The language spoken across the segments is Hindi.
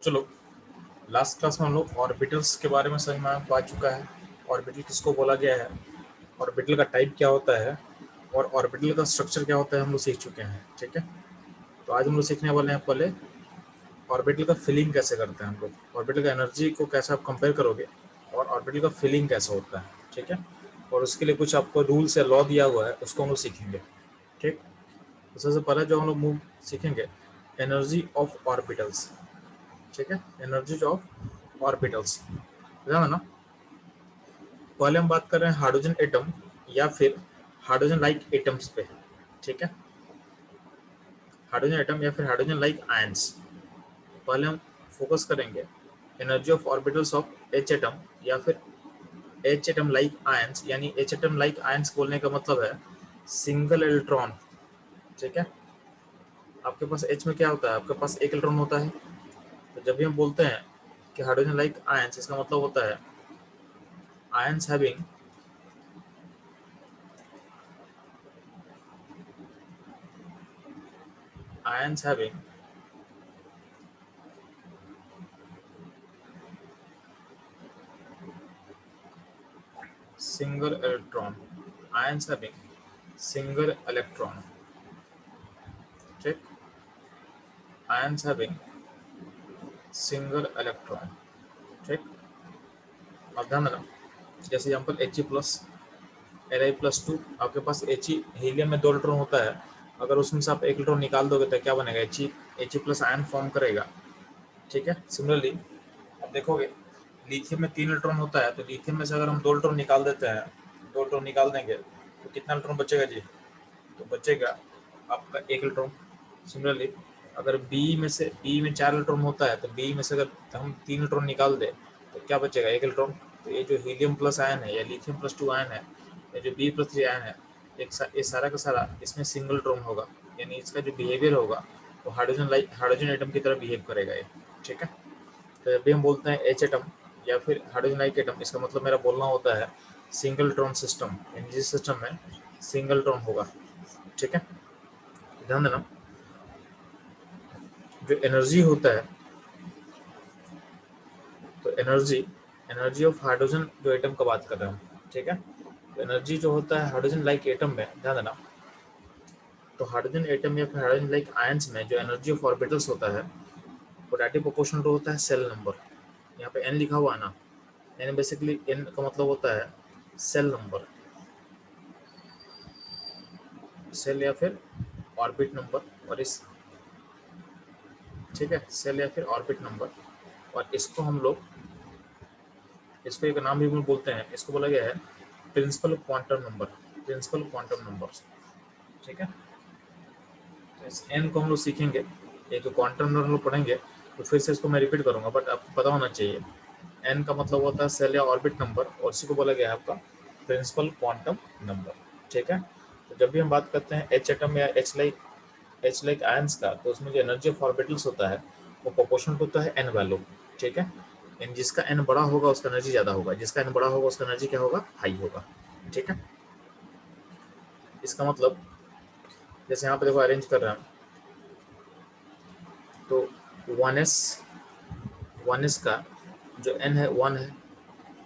चलो, लास्ट क्लास में हम लोग ऑर्बिटल्स के बारे में समझ में आ चुका है। ऑर्बिटल किसको बोला गया है, ऑर्बिटल का टाइप क्या होता है और ऑर्बिटल का स्ट्रक्चर क्या होता है, हम लोग सीख चुके हैं। ठीक है, तो आज हम लोग सीखने वाले हैं पहले ऑर्बिटल का फिलिंग कैसे करते हैं हम लोग, ऑर्बिटल का एनर्जी को कैसे आप कंपेयर करोगे और ऑर्बिटल का फिलिंग कैसे होता है। ठीक है, और उसके लिए कुछ आपको रूल्स या लॉ दिया हुआ है, उसको हम लोग सीखेंगे। ठीक, तो सबसे पहले जो हम लोग मूव सीखेंगे, एनर्जी ऑफ ऑर्बिटल्स। ठीक है, एनर्जी ऑफ ऑर्बिटल्स, ध्यान ना। पहले हम बात कर रहे हैं हाइड्रोजन एटम या फिर हाइड्रोजन लाइक एटम्स पे। ठीक है, हाइड्रोजन एटम या फिर हाइड्रोजन लाइक आयंस। पहले हम फोकस करेंगे energy of orbitals of H atom या फिर एच एटम लाइक आयंस। यानी एच एटम लाइक आयंस बोलने का मतलब है सिंगल इलेक्ट्रॉन। ठीक है, आपके पास एच में क्या होता है, आपके पास एक इलेक्ट्रॉन होता है। तो जब भी हम बोलते हैं कि हाइड्रोजन लाइक आयंस, इसका मतलब होता है ions having ions having single electron, ions having single electron. ठीक, ions having single electron. ठीक, अब ध्यान देना, जैसे एग्जाम्पल He+, Li+2, आपके पास He हीलियम में 2 इलेक्ट्रॉन होता है। अगर उसमें से आप एक इलेक्ट्रॉन निकाल दोगे तो क्या बनेगा, He+ आयन फॉर्म करेगा। ठीक है, सिमिलरली आप देखोगे लिथियम में 3 इलेक्ट्रॉन होता है, तो लिथियम में से अगर हम 2 इलेक्ट्रॉन निकाल देते हैं, 2 इलेक्ट्रॉन निकाल देंगे तो कितना इलेक्ट्रॉन बचेगा जी, तो बचेगा आपका एक इलेक्ट्रॉन। सिमिलरली अगर बी में 4 इलेक्ट्रॉन होता है, तो बी में से अगर हम 3 इलेक्ट्रॉन निकाल दें तो क्या बचेगा, एक इलेक्ट्रॉन। तो ये जो हीलियम प्लस आयन है या लिथियम +2 आयन है, या जो B+3 आयन है, ये सारा का सारा इसमें सिंगल इलेक्ट्रॉन होगा। यानी इसका जो बिहेवियर होगा वो हाइड्रोजन एटम की तरह बिहेव करेगा ये। ठीक है, तो जब भी हम बोलते हैं एच एटम या फिर हाइड्रोजन लाइक एटम, इसका मतलब मेरा बोलना होता है single electron system. Energy system में सिंगल इलेक्ट्रॉन होगा। ठीक है, ध्यान देना, जो एनर्जी होता है, तो एनर्जी ऑफ हाइड्रोजन जो एटम का बात कर रहे हैं हम। ठीक है, तो एनर्जी जो होता है हाइड्रोजन लाइक एटम में, ध्यान देना, तो हाइड्रोजन एटम या फिर हाइड्रोजन लाइक आयंस में जो एनर्जी ऑफ ऑर्बिटल्स होता है वो डायरेक्टली प्रोपोर्शनल टू होता है सेल नंबर। यहाँ पे एन लिखा हुआ है ना, यानी बेसिकली एन का मतलब होता है सेल नंबर, सेल या फिर ऑर्बिट नंबर। और इस, ठीक है, सेल या फिर ऑर्बिट नंबर, और इसको हम लोग, इसको एक नाम भी बोलते हैं, इसको बोला गया है principal quantum number, principal quantum numbers. ठीक है, तो इस एन को हम लोग सीखेंगे, ये जो क्वांटम नंबर हम लोग पढ़ेंगे, तो फिर से इसको मैं रिपीट करूंगा, बट आपको पता होना चाहिए एन का मतलब होता है सेल या ऑर्बिट नंबर, और इसी को बोला गया है आपका प्रिंसिपल क्वांटम नंबर। ठीक है, तो जब भी हम बात करते हैं एच एटम या एच लाइक आयंस का, तो उसमें जो एनर्जी ऑफ ऑर्बिटल्स होता है वो प्रोपोर्शनल होता है एन वैल्यू। ठीक है, यानी जिसका एन बड़ा होगा उसका एनर्जी ज़्यादा होगा, जिसका एन बड़ा होगा उसका एनर्जी क्या होगा, हाई होगा। ठीक है, इसका मतलब जैसे यहाँ पे देखो अरेंज कर रहे हैं, तो 1s का जो n है 1 है,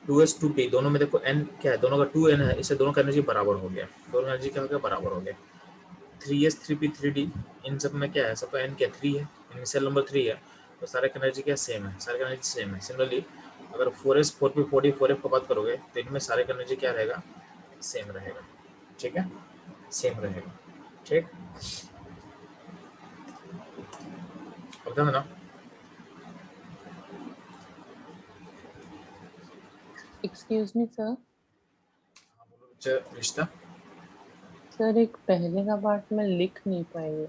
2s 2p, दोनों में देखो n क्या है, दोनों का 2n है, इससे दोनों का एनर्जी बराबर हो गया, दोनों एनर्जी क्या हो गया, बराबर हो गया। 3s 3p 3d, इन सब में क्या है, सबका n क्या 3 है, इनमें सेल नंबर 3 है, तो सारे का एनर्जी क्या सेम है, सारे का एनर्जी सेम है। सिमिलरली अगर 4s 4p 4d 4f की बात करोगे तो इनमें सारे का एनर्जी क्या रहेगा, सेम रहेगा। ठीक है, सेम रहेगा। ठीक, अब ध्यान देना, एक्सक्यूज मी सर, रिश्ता, सर एक पहले का पार्ट मैं लिख नहीं पाई।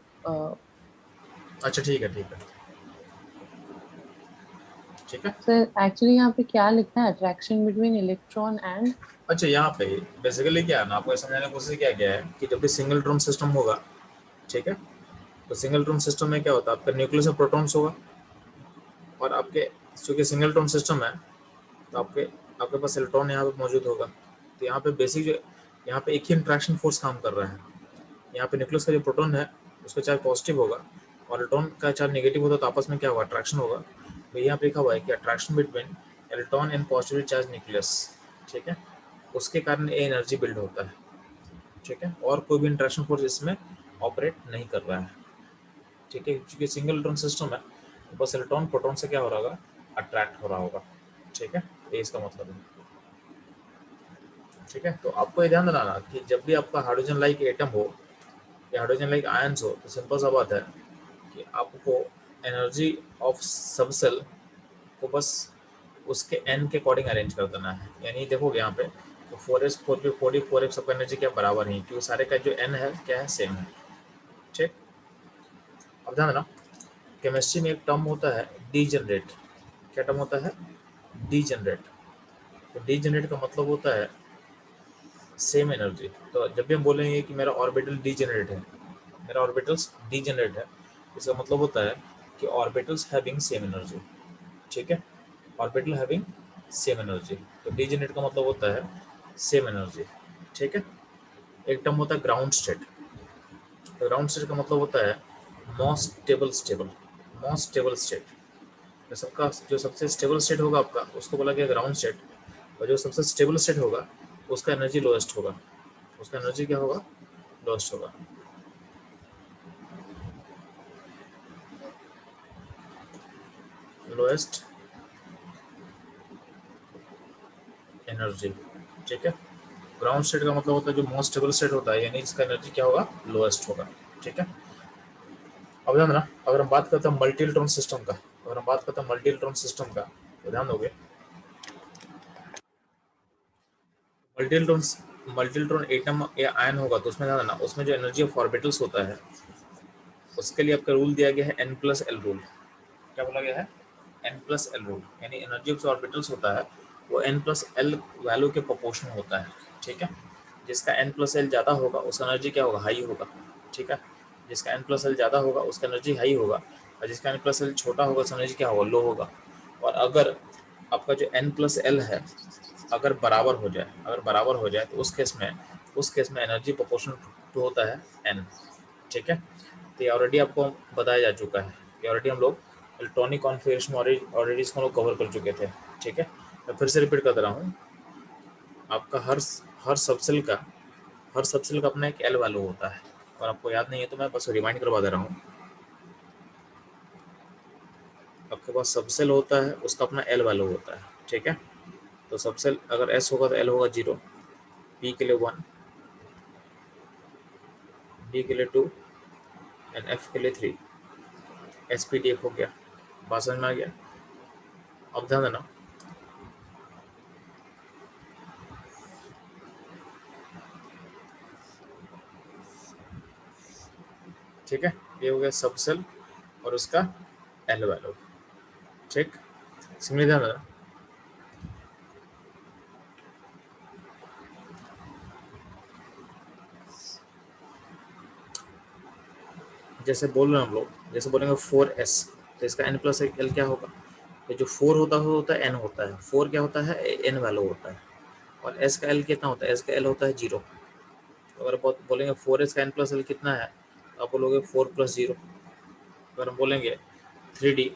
अच्छा ठीक है, ठीक है, ठीक है। सर एक्चुअली यहाँ पे क्या लिखना है, अट्रैक्शन बिटवीन इलेक्ट्रॉन एंड। अच्छा, यहाँ पे बेसिकली क्या है ना, आपको समझाने की कोशिश किया गया है कि जब भी सिंगल ड्रम सिस्टम होगा, ठीक है, तो सिंगल ड्रम सिस्टम में क्या होता है, आपका न्यूक्लियस में प्रोटॉन्स होगा, और आपके चूंकि सिंगल ड्रम सिस्टम है तो आपके आपके पास इलेक्ट्रॉन यहाँ पे मौजूद होगा। तो यहाँ पे बेसिक जो, यहाँ पे एक ही इंट्रैक्शन फोर्स काम कर रहा है। यहाँ पे न्यूक्लियस का जो प्रोटॉन है उसका चार्ज पॉजिटिव होगा और इलेक्ट्रॉन का चार्ज नेगेटिव होता है, तो आपस में क्या होगा, अट्रैक्शन होगा। तो यहाँ पे लिखा हुआ है कि attraction between electron and positive charge nucleus, ठीक है, उसके कारण ये एनर्जी बिल्ड होता है, ठीक है, और कोई भी इंटरेक्शन फोर्स इसमें ऑपरेट नहीं कर रहा है, ठीक है, क्योंकि सिंगल इलेक्ट्रॉन सिस्टम है तो बस इलेक्ट्रॉन प्रोटॉन से क्या हो रहा होगा, अट्रैक्ट हो रहा होगा, ठीक है, ये इसका मतलब है, ठीक है। तो आपको ये ध्यान रखना कि जब भी आपका हाइड्रोजन लाइक एटम हो या हाइड्रोजन लाइक आयंस हो तो सिंपल सा बात है कि आपको एनर्जी ऑफ सब सेल को बस उसके एन के अकॉर्डिंग अरेंज कर देना है, यानी देखोगे यहाँ पे तो 4s 4p 4d 4f सबका एनर्जी क्या बराबर है, क्योंकि सारे का जो एन है क्या है, सेम है, ठीक। अब ध्यान देना केमिस्ट्री में एक टर्म होता है डीजनरेट, क्या टर्म होता है, डीजनरेट। तो डीजनरेट का मतलब होता है सेम एनर्जी। तो जब भी हम बोलेंगे कि मेरा ऑर्बिटल डीजनरेट है, मेरा ऑर्बिटल्स डीजनरेट है, इसका मतलब होता है कि ऑर्बिटल्स हैविंग सेम एनर्जी, ठीक है, ऑर्बिटल हैविंग सेम एनर्जी। तो डीजनरेट का मतलब होता है सेम एनर्जी, ठीक है। एक टर्म होता है ग्राउंड स्टेट। तो ग्राउंड स्टेट का मतलब होता है most stable stable, most stable state. तो सबका जो सबसे स्टेबल स्टेट होगा आपका उसको बोला गया ग्राउंड स्टेट, और जो सबसे स्टेबल स्टेट होगा उसका एनर्जी लोएस्ट होगा, उसका एनर्जी क्या होगा, लोएस्ट होगा। लोएस्ट एनर्जी, ठीक है। ग्राउंड स्टेट का मतलब होता है जो मोस्ट स्टेबल स्टेट होता है, यानी इसका एनर्जी क्या होगा, लोएस्ट होगा, ठीक है। अब ध्यान देना अगर हम बात करते हैं मल्टी इलेक्ट्रॉन सिस्टम का, अगर हम बात करते हैं मल्टी इलेक्ट्रॉन सिस्टम का तो ध्यान दोगे मल्टी इलेक्ट्रॉन एटम या आयन होगा तो उसमें ध्यान देना उसमें जो एनर्जी ऑफ ऑर्बिटल्स होता है उसके लिए आपका रूल दिया गया है n+l रूल। क्या बोला गया है, n+l रूल, यानी एनर्जी ऑफ ऑर्बिटल्स होता है वो n+l वैल्यू के प्रोपोर्शनल होता है, ठीक है। जिसका n+l ज़्यादा होगा उसका एनर्जी क्या होगा, हाई होगा, ठीक है। जिसका n+l ज़्यादा होगा उसका एनर्जी हाई होगा, और जिसका n+l छोटा होगा उसका एनर्जी क्या होगा, लो होगा। और अगर आपका जो n+l है अगर बराबर हो जाए, अगर बराबर हो जाए तो उस केस में एनर्जी प्रोपोर्शनल टू होता है n, ठीक है। तो ये ऑलरेडी आपको बताया जा चुका है, ये ऑलरेडी हम लोग इलेक्ट्रॉनिक कॉन्फ़िगरेशन ऑलरेडी इसको लोग कवर कर चुके थे, ठीक है। मैं फिर से रिपीट कर रहा हूँ, आपका हर सबसेल का अपना एक एल वैल्यू होता है, और आपको याद नहीं है तो मैं बस रिमाइंड करवा दे रहा हूँ। आपके पास सबसेल होता है उसका अपना एल वैल्यू होता है, ठीक है। तो सबसेल अगर एस होगा तो एल होगा 0, पी के लिए 1, डी के लिए 2 एंड एफ के लिए 3, एस पी डी एफ हो गया। बात समझ में आ गया। अब ध्यान देना ठीक है, ये हो गया सबसेल और उसका एल वैल्यू, ठीक। सिंपली ध्यान देना जैसे बोल रहे हैं हम लोग, जैसे बोलेंगे 4s तो इसका n+l क्या होगा, तो जो 4 होता है n होता है, 4 क्या होता है, n वैल्यू होता है, और s का l कितना होता है, s का l होता है 0। तो अगर बोलेंगे 4s का n+l कितना है तो आप बोलोगे 4+0। अगर हम बोलेंगे 3d,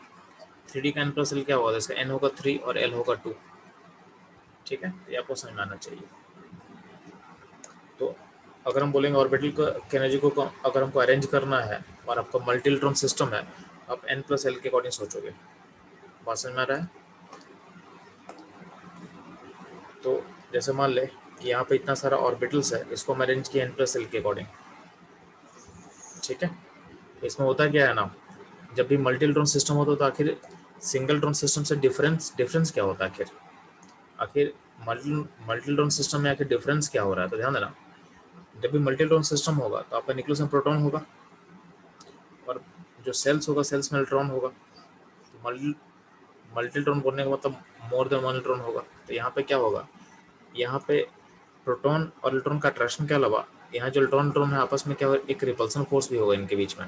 3d का n+l क्या होगा, इसका n होगा 3 और l होगा 2, ठीक है। तो ये आपको समझ में आना चाहिए। तो अगर हम बोलेंगे ऑर्बिटल के एनर्जी को अगर हमको अरेंज करना है और आपका मल्टी इलेक्ट्रॉन सिस्टम है, आप n+l के अकॉर्डिंग सोचोगे। बात समझ में आ रहा है। तो जैसे मान ले कि यहाँ पे इतना सारा ऑर्बिटल्स है, इसको हम अरेंज किया n+l के अकॉर्डिंग, ठीक है। इसमें होता क्या है ना, जब भी मल्टी इलेक्ट्रॉन सिस्टम होता है तो आखिर सिंगल इलेक्ट्रॉन सिस्टम से डिफरेंस क्या होता है, आखिर मल्टी इलेक्ट्रॉन सिस्टम में आखिर डिफरेंस क्या हो रहा है। तो ध्यान देना जब भी मल्टी इलेक्ट्रॉन सिस्टम होगा तो आपका न्यूक्लियस में प्रोटॉन होगा, और जो सेल्स होगा सेल्स में इलेक्ट्रॉन होगा। तो मल्टी इलेक्ट्रॉन बोलने का मतलब मोर देन वन इलेक्ट्रॉन होगा। तो यहाँ पे क्या होगा, यहाँ पे प्रोटॉन और इलेक्ट्रॉन का अट्रैक्शन के अलावा यहाँ जो इलेक्ट्रॉन है आपस में क्या होगा, एक रिपल्सन फोर्स भी होगा इनके बीच में,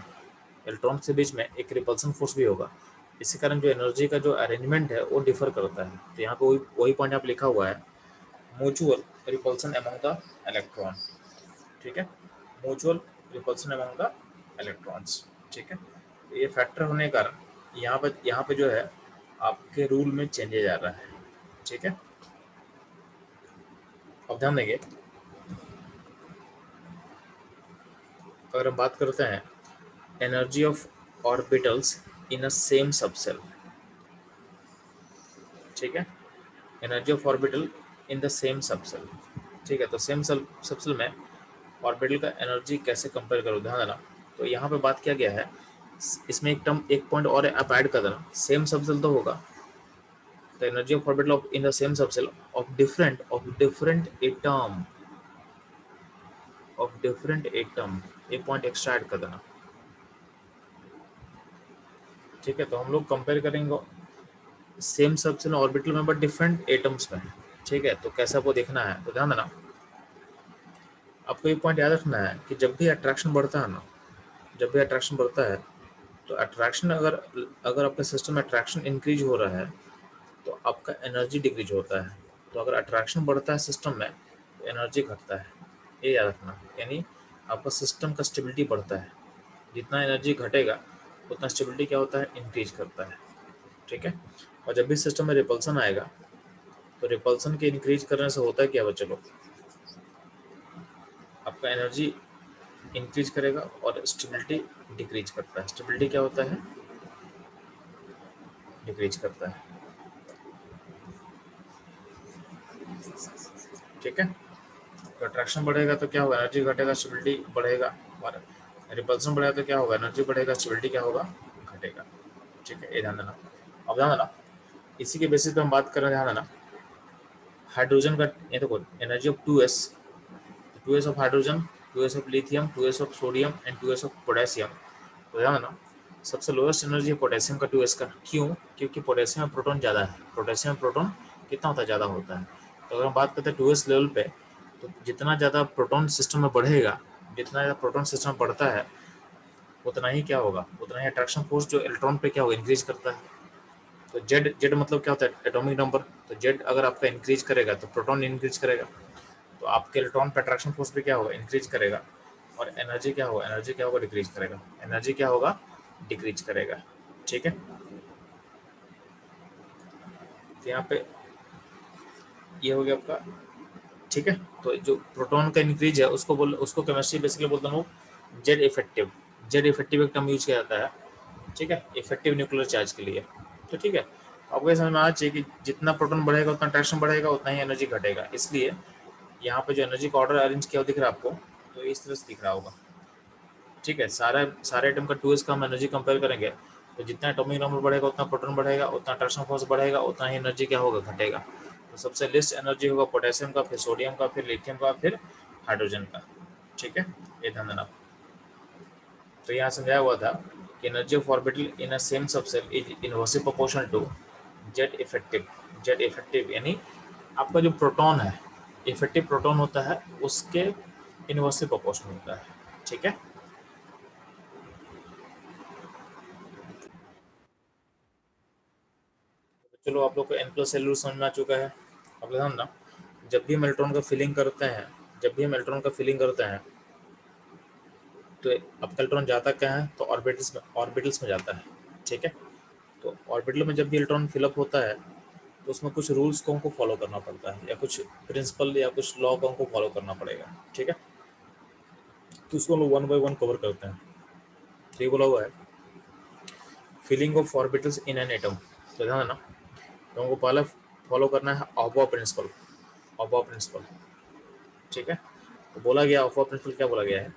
इलेक्ट्रॉन के बीच में एक रिपल्सन फोर्स भी होगा। इसी कारण जो एनर्जी का जो अरेंजमेंट है वो डिफर करता है। तो यहाँ पे वही पॉइंट आप लिखा हुआ है, mutual repulsion among the electron, ठीक है, mutual repulsion among the electrons, ठीक है। तो ये फैक्टर होने के कारण यहाँ पे जो है आपके रूल में चेंजेज आ रहा है, ठीक है। अब ध्यान देंगे, अगर हम बात करते हैं energy of orbitals in a same subshell, ठीक है, energy of orbital in the same subshell, ठीक है। तो सेम सबसेल में ऑर्बिटल का एनर्जी कैसे कंपेयर करो, ध्यान देना। तो यहाँ पे बात किया गया है, इसमें एक टर्म, एक पॉइंट और आप ऐड कर देना, सेम सबसेल तो होगा, the energy of orbital of in the same subshell of different atom, of different atom, एक पॉइंट एक्स्ट्रा ऐड कर देना, ठीक है। तो हम लोग कंपेयर करेंगे सेम सबसेल ऑर्बिटल में बट डिफरेंट एटम्स में, ठीक है। तो कैसे आपको देखना है, तो ध्यान देना, आपको एक पॉइंट याद रखना है कि जब भी अट्रैक्शन बढ़ता है ना, जब भी अट्रैक्शन बढ़ता है, तो अट्रैक्शन अगर अगर आपके सिस्टम में अट्रैक्शन इंक्रीज हो रहा है तो आपका एनर्जी डिक्रीज होता है। तो अगर अट्रैक्शन बढ़ता है सिस्टम में तो एनर्जी घटता है, ये याद रखना। यानी आपका सिस्टम का स्टेबिलिटी बढ़ता है, जितना एनर्जी घटेगा उतना स्टेबिलिटी क्या होता है, इंक्रीज करता है, ठीक है। और जब भी सिस्टम में रिपल्सन आएगा तो रिपल्सन के इंक्रीज करने से होता है क्या बच्चों लोग, आपका एनर्जी इंक्रीज करेगा और स्टेबिलिटी डिक्रीज करता है। स्टेबिलिटी क्या होता है, डिक्रीज करता है, ठीक है। तो अट्रैक्शन बढ़ेगा तो क्या होगा, एनर्जी घटेगा, स्टेबिलिटी बढ़ेगा, और रिपल्सन बढ़ेगा तो क्या होगा, एनर्जी बढ़ेगा, स्टेबिलिटी क्या होगा, घटेगा, ठीक है। ये ध्यान देना। अब ध्यान देना, इसी के बेसिस पे हम बात कर रहे हैं, ध्यान देना, हाइड्रोजन का, ये देखो energy of 2s, 2s of hydrogen, 2s of lithium, 2s of sodium and 2s of potassium. तो ध्यान देना, सबसे लोएस्ट एनर्जी है पोटेशियम का, 2s का। क्यों, क्योंकि पोटेशियम में प्रोटॉन ज़्यादा है, पोटेशियम में प्रोटॉन कितना होता है, ज़्यादा होता है। तो अगर हम बात करते हैं 2s लेवल पे, तो जितना ज़्यादा प्रोटॉन सिस्टम में बढ़ेगा, जितना ज़्यादा प्रोटॉन सिस्टम में बढ़ता है उतना ही क्या होगा, उतना ही अट्रैक्शन फोर्स जो इलेक्ट्रॉन पे क्या होगा, इंक्रीज करता है। तो जेड, जेड मतलब क्या होता है, एटॉमिक नंबर। तो जेड अगर आपका इंक्रीज करेगा तो प्रोटॉन इंक्रीज करेगा, तो आपके इलेक्ट्रॉन पे अट्रैक्शन फोर्स पे क्या होगा, इंक्रीज करेगा। और एनर्जी क्या होगा, एनर्जी क्या होगा, डिक्रीज करेगा, एनर्जी क्या होगा, डिक्रीज करेगा, ठीक है। तो यहाँ पे ये हो गया आपका, ठीक है। तो जो प्रोटॉन का इंक्रीज है उसको केमिस्ट्री बेसिकली बोलता हूँ जेड इफेक्टिव, जेड इफेक्टिव एक टर्म यूज किया जाता है, ठीक है, इफेक्टिव न्यूक्लियर चार्ज के लिए। तो ठीक है, आपको ये समझ में आना चाहिए कि जितना प्रोटॉन बढ़ेगा उतना अट्रैक्शन बढ़ेगा, उतना ही एनर्जी घटेगा। इसलिए यहाँ पे जो एनर्जी का ऑर्डर अरेंज किया दिख रहा है आपको, तो इस तरह से दिख रहा होगा, ठीक है। सारे एटम का 2s का हम एनर्जी कंपेयर करेंगे, तो जितना एटॉमिक नंबर बढ़ेगा उतना प्रोटॉन बढ़ेगा, उतना अट्रैक्शन फोर्स बढ़ेगा, उतना ही एनर्जी क्या होगा, घटेगा। तो सबसे लिस्ट एनर्जी होगा पोटेशियम का, फिर सोडियम का, फिर लिथियम का, फिर हाइड्रोजन का, ठीक है। ये ध्यान देना। तो यहाँ समझाया हुआ था कि energy of orbital in a same subshell is inversely proportional to Z effective. Z effective यानी आपका जो प्रोटॉन है, इफेक्टिव प्रोटॉन होता है, उसके इनवर्सली प्रोपोर्शनल होता है, ठीक है। चलो आप लोग को n प्लस एल समझ में आ चुका है। अब ध्यान ना, जब भी हम इलेक्ट्रॉन का फिलिंग करते हैं, जब भी हम इलेक्ट्रॉन का फिलिंग करते हैं तो अब इलेक्ट्रॉन जाता क्या है, तो ऑर्बिटल्स में जाता है, ठीक है। तो ऑर्बिटल में जब भी इलेक्ट्रॉन फिलअप होता है तो उसमें कुछ रूल्स को हमको फॉलो करना पड़ता है, या कुछ प्रिंसिपल या कुछ लॉ को हमको फॉलो करना पड़ेगा, ठीक है। तो उसको हम लोग 1 बाय 1 कवर करते हैं। तो ये बोला हुआ है filling of orbitals in an atom. तो ध्यान देना, तो हमको पहले फॉलो करना है ऑबा प्रिंसिपल, ऑबा प्रिंसिपल, ठीक है। तो बोला गया ऑबा प्रिंसिपल क्या बोला गया है,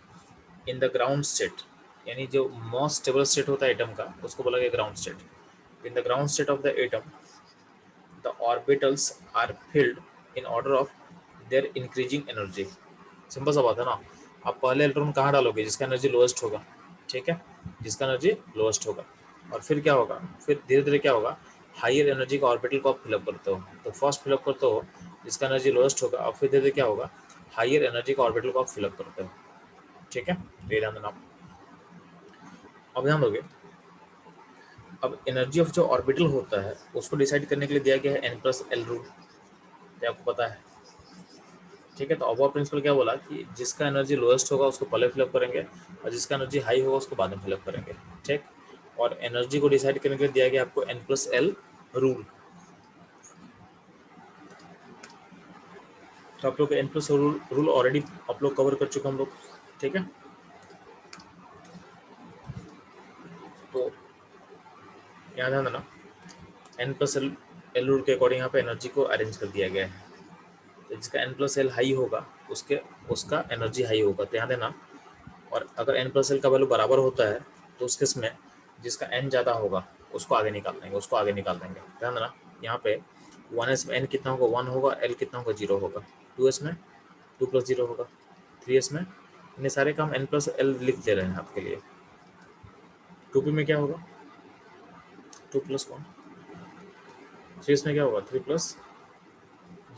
इन द ग्राउंड स्टेट, यानी जो मोस्ट स्टेबल स्टेट होता है एटम का, उसको बोला गया ground state. In the ground state of the atom the orbitals are filled in order of their increasing energy. Simple सा बात है ना, आप पहले इलेक्ट्रॉन कहाँ डालोगे, जिसका एनर्जी लोएस्ट होगा, ठीक है, जिसका एनर्जी लोएस्ट होगा। और फिर क्या होगा, फिर धीरे धीरे क्या होगा, हायर एनर्जी का ऑर्बिटल को आप फिलअप करते हो। तो फर्स्ट फिलअप करते हो जिसका एनर्जी लोएस्ट होगा, और फिर धीरे धीरे क्या होगा, हायर एनर्जी का ऑर्बिटल को आप फिलअप करते हो, ठीक है। ये ध्यान देना। अब ध्यान दोगे, अब एनर्जी ऑफ जो ऑर्बिटल होता है उसको डिसाइड करने के लिए दिया गया है n प्लस एल रूल, क्या आपको पता है, ठीक है। तो अबोव प्रिंसिपल क्या बोला कि जिसका एनर्जी लोएस्ट होगा उसको पहले फिलअप करेंगे, और जिसका एनर्जी हाई होगा उसको बाद में फिलअप करेंगे, ठीक। और एनर्जी को डिसाइड करने के लिए दिया गया आपको n प्लस एल रूल। तो आप लोग का n+ रूल ऑलरेडी आप लोग कवर कर चुके हम लोग, ठीक है। तो यहाँ ध्यान देना, n+l रूल के अकॉर्डिंग यहाँ पे एनर्जी को अरेंज कर दिया गया है। तो जिसका n+l हाई होगा उसका एनर्जी हाई होगा, तो ध्यान देना। और अगर n+l का वैल्यू बराबर होता है तो उस केस में जिसका n ज़्यादा होगा उसको आगे निकाल देंगे, ध्यान देना। यहाँ पे 1s में n कितना होगा 1 होगा, l कितना होगा 0 होगा, 2s में 2 + 0 होगा, 3s में इतने सारे काम n+l लिख दे रहे हैं आपके लिए। 2p में क्या होगा 2 + 1, 3s में क्या होगा 3 +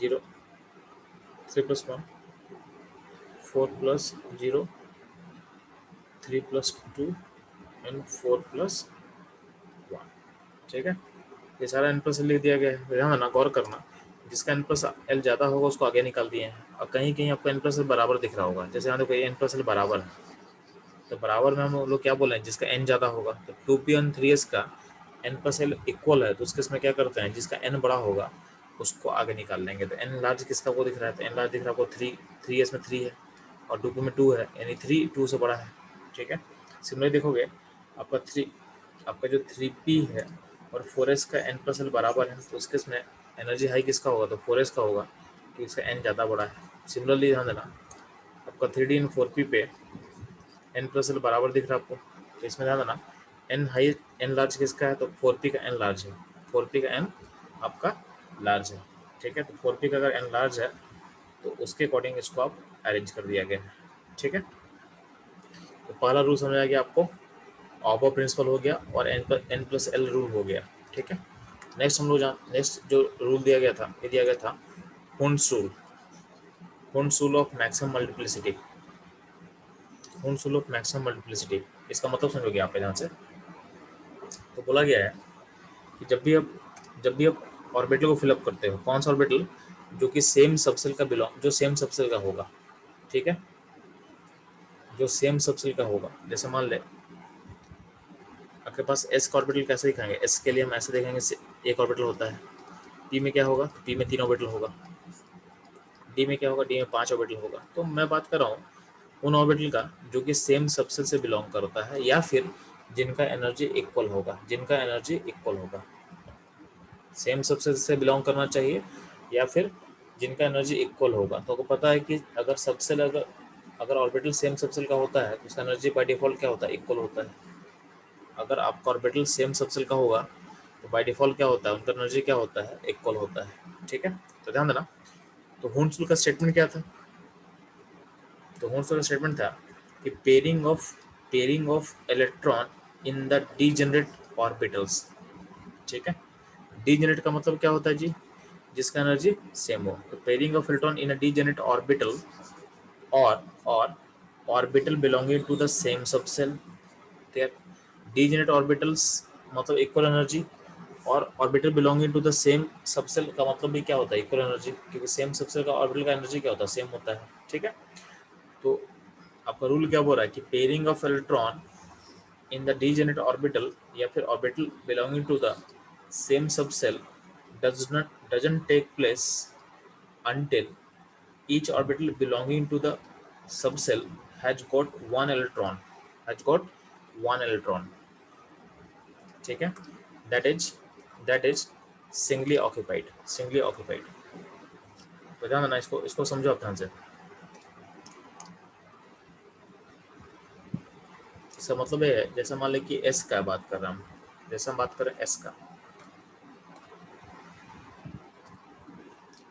0, 3 + 1, 4 + 0, 3 + 2 एंड 4 + 1, ठीक है। ये सारा n+l लिख दिया गया है, ध्यान देना, गौर करना। जिसका n+l ज़्यादा होगा उसको आगे निकाल दिए हैं। और कहीं कहीं आपको n+l बराबर दिख रहा होगा, जैसे यहाँ देखो n+l बराबर है, तो बराबर में हम लोग क्या बोले हैं, जिसका n ज़्यादा होगा। तो 2p और 3s का n+l इक्वल है, तो उसके इसमें क्या करते हैं, जिसका n बड़ा होगा उसको आगे निकाल लेंगे। तो n लार्ज किसका वो दिख रहा है, तो n लार्ज दिख रहा है आपको 3s में 3 है और 2p में 2 है, यानी 3 2 से बड़ा है, ठीक है। सिमिलरली देखोगे आपका जो 3p है और 4s का n+l बराबर है, तो उसके इसमें एनर्जी हाई किसका होगा, तो 4s का होगा, क्योंकि इसका n ज़्यादा बड़ा है। सिमिलरली ध्यान देना, आपका 3d और 4p पे n+l बराबर दिख रहा है आपको, तो इसमें ध्यान देना n लार्ज किसका है, तो 4p का n लार्ज है, 4p का n आपका लार्ज है, ठीक है। तो 4p का अगर n लार्ज है तो उसके अकॉर्डिंग इसको आप अरेंज कर दिया गया है, ठीक है। तो पहला रूल समझ आ गया आपको, ऑबर प्रिंसिपल हो गया और n+l रूल हो गया, ठीक है। नेक्स्ट हम लोग नेक्स्ट जो रूल दिया गया था, ये दिया गया था Hund's rule of maximum multiplicity. Hund's rule of maximum multiplicity, इसका मतलब समझोगे आप ध्यान से। तो बोला गया है कि जब भी आप ऑर्बिटल को फिलअप करते हो, कौन सा ऑर्बिटल, जो कि सेम सबसेल का होगा, ठीक है, जो सेम सबसेल का होगा। जैसे मान ले आपके पास एस का ऑर्बिटल कैसे दिखाएंगे, एस के लिए हम ऐसे देखेंगे, एक ऑर्बिटल होता है। पी में क्या होगा, पी में 3 ऑर्बिटल होगा। डी में क्या होगा, डी में 5 ऑर्बिटल होगा। तो मैं बात कर रहा हूँ उन ऑर्बिटल का जो कि सेम सबसेल से बिलोंग करता है, या फिर जिनका एनर्जी इक्वल होगा, सेम सबसेल से बिलोंग करना चाहिए या फिर जिनका एनर्जी इक्वल होगा। तो आपको पता है कि अगर ऑर्बिटल सेम सबसेल का होता है तो उसका एनर्जी बाय डिफॉल्ट क्या होता है, इक्वल होता है। अगर आपका ऑर्बिटल सेम सबसेल का होगा तो बाय डिफॉल्ट क्या होता है, उनका एनर्जी क्या होता है, इक्वल होता है, ठीक है। तो ध्यान देना, तो हुंड्स रूल का स्टेटमेंट क्या था, तो हुंड्स रूल का स्टेटमेंट था कि pairing of electron in the degenerate orbitals, ठीक है। डीजेनरेट का मतलब क्या होता है जी, जिसका एनर्जी सेम हो। तो pairing of electron in a degenerate orbital और orbital belonging to the same subshell, ठीक। डीजेनरेट ऑर्बिटल्स मतलब इक्वल एनर्जी, और orbital belonging to the same subshell का मतलब भी क्या होता है, इक्वल एनर्जी, क्योंकि सेम सबसेल का ऑर्बिटल का एनर्जी क्या होता है, सेम होता है, ठीक है। तो आपका रूल क्या बोल रहा है कि pairing of electron in the degenerate orbital या फिर orbital belonging to the same subshell doesn't take place until each orbital belonging to the subcell has got one electron, ठीक है, that is singly occupied। तो ध्यान देना, इसको समझो आप ध्यान से। इसका मतलब है, जैसे मान लें कि एस का बात कर रहा हूँ, जैसे हम बात करें एस का,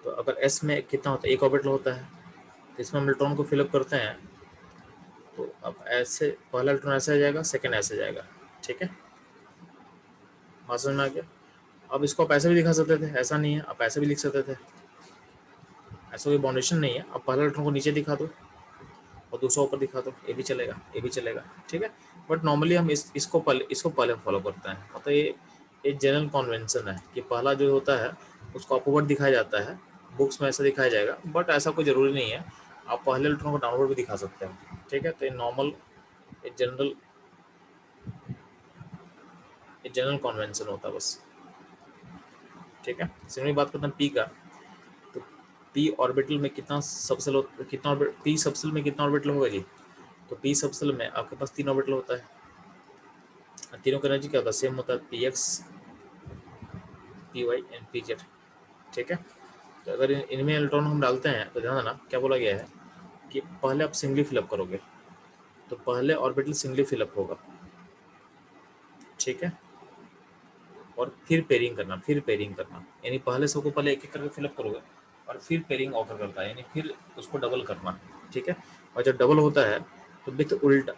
तो अगर एस में कितना होता है, एक ऑर्बिटल होता है, तो इसमें हम इलेक्ट्रॉन को फिलअप करते हैं। तो अब ऐसे पहला इलेक्ट्रॉन ऐसे आ जाएगा, सेकंड ऐसे जाएगा, ठीक है, बात समझ में आ गया। अब इसको आप ऐसे भी दिखा सकते थे, ऐसा नहीं है, आप ऐसे भी लिख सकते थे, ऐसा कोई बाउंडेशन नहीं है। अब पहला इलेक्ट्रॉन को नीचे दिखा दो और दूसरा ऊपर दिखा दो, ये भी चलेगा, ठीक है। बट नॉर्मली हम इसको पहले फॉलो करते हैं, मतलब ये जनरल कन्वेंशन है कि पहला जो होता है उसको अपवर्ड दिखाया जाता है, बुक्स में ऐसा दिखाया जाएगा, बट ऐसा कोई ज़रूरी नहीं है, आप पहले इलेक्ट्रॉन को डाउनवर्ड भी दिखा सकते हैं, ठीक है। तो ये जनरल कन्वेंशन होता है बस। ठीक है। सिमिलरली बात करते हैं पी का, तो पी ऑर्बिटल में कितना सबसेल, कितना पी सबसेल में कितना ऑर्बिटल होगा जी? तो पी सबसेल में आपके पास 3 ऑर्बिटल होता है, तीनों का एनर्जी क्या होता है? सेम होता है, P X, P Y and P Z. ठीक है। तो अगर इनमें इलेक्ट्रॉन हम डालते हैं तो ध्यान देना क्या बोला गया है कि पहले आप सिंगली फिलअप करोगे, तो पहले ऑर्बिटल सिंगली फिलअप होगा, ठीक है, और फिर पेयरिंग करना, फिर पेयरिंग करना, यानी पहले सबको पहले एक एक करके फिलअप करोगे और फिर पेयरिंग ऑफर करता है, यानी फिर उसको डबल करना, ठीक है। और जब डबल होता है तो विथ उल्टा,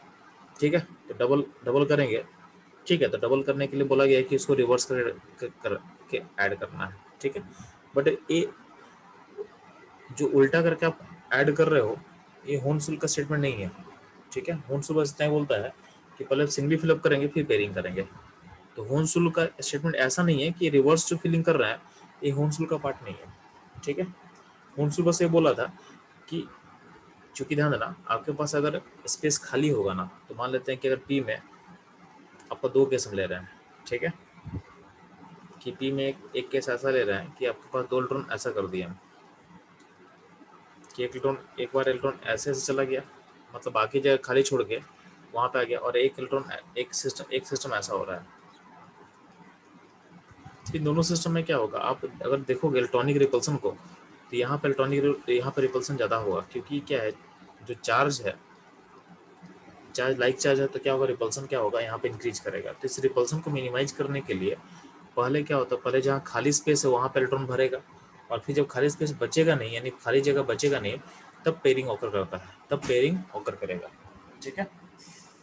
ठीक है, तो डबल डबल करेंगे, ठीक है। तो डबल करने के लिए बोला गया है कि इसको रिवर्स करके ऐड करना है, ठीक है। बट ये जो उल्टा करके आप ऐड कर रहे हो, ये होनसुल का स्टेटमेंट नहीं है, ठीक है। होनसुल बस इतना ही बोलता है कि पहले सिंगली फिलअप करेंगे फिर पेयरिंग करेंगे। तो होनसुल का स्टेटमेंट ऐसा नहीं है कि रिवर्स जो फिलिंग कर रहा है ये होनसुल का पार्ट नहीं है, ठीक है। होनसुल बस ये बोला था कि चूंकि ध्यान देना आपके पास अगर स्पेस खाली होगा ना, तो मान लेते हैं कि अगर पी में आपका 2 केस हम ले रहे हैं, ठीक है, कि पी में एक केस ऐसा ले रहे हैं कि आपके पास 2 इलेक्ट्रॉन ऐसा कर दिया कि एक इलेक्ट्रॉन, एक बार इलेक्ट्रॉन ऐसे ऐसे चला गया, मतलब बाकी जगह खाली छोड़ के वहां पे आ गया, और एक इलेक्ट्रॉन एक सिस्टम ऐसा हो रहा है। इन दोनों सिस्टम में क्या होगा, आप अगर देखोगे इलेक्ट्रॉनिक रिपल्सन को, तो यहाँ पे यहाँ पे रिपल्सन ज़्यादा होगा, क्योंकि क्या है, जो चार्ज है, चार्ज लाइक चार्ज है, तो क्या होगा, रिपल्सन क्या होगा, यहाँ पे इंक्रीज करेगा। तो इस रिपल्सन को मिनिमाइज करने के लिए पहले क्या होता है, पहले जहाँ खाली स्पेस है वहाँ पे इलेक्ट्रॉन भरेगा, और फिर जब खाली स्पेस बचेगा नहीं, यानी खाली जगह बचेगा नहीं, तब पेयरिंग ऑकर करता है, तब पेयरिंग ऑकर करेगा, ठीक है।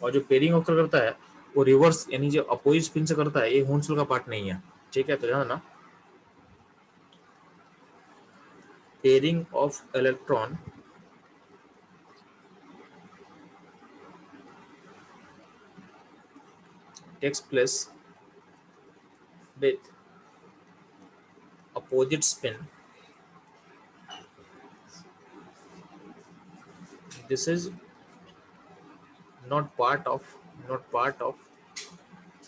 और जो पेयरिंग ऑकर करता है वो रिवर्स, यानी जो अपोजिट स्पिन से करता है, ये होनसुल का पार्ट नहीं है, ठीक है। तो ध्यान ना, pairing of electron takes place with opposite spin. This is not part of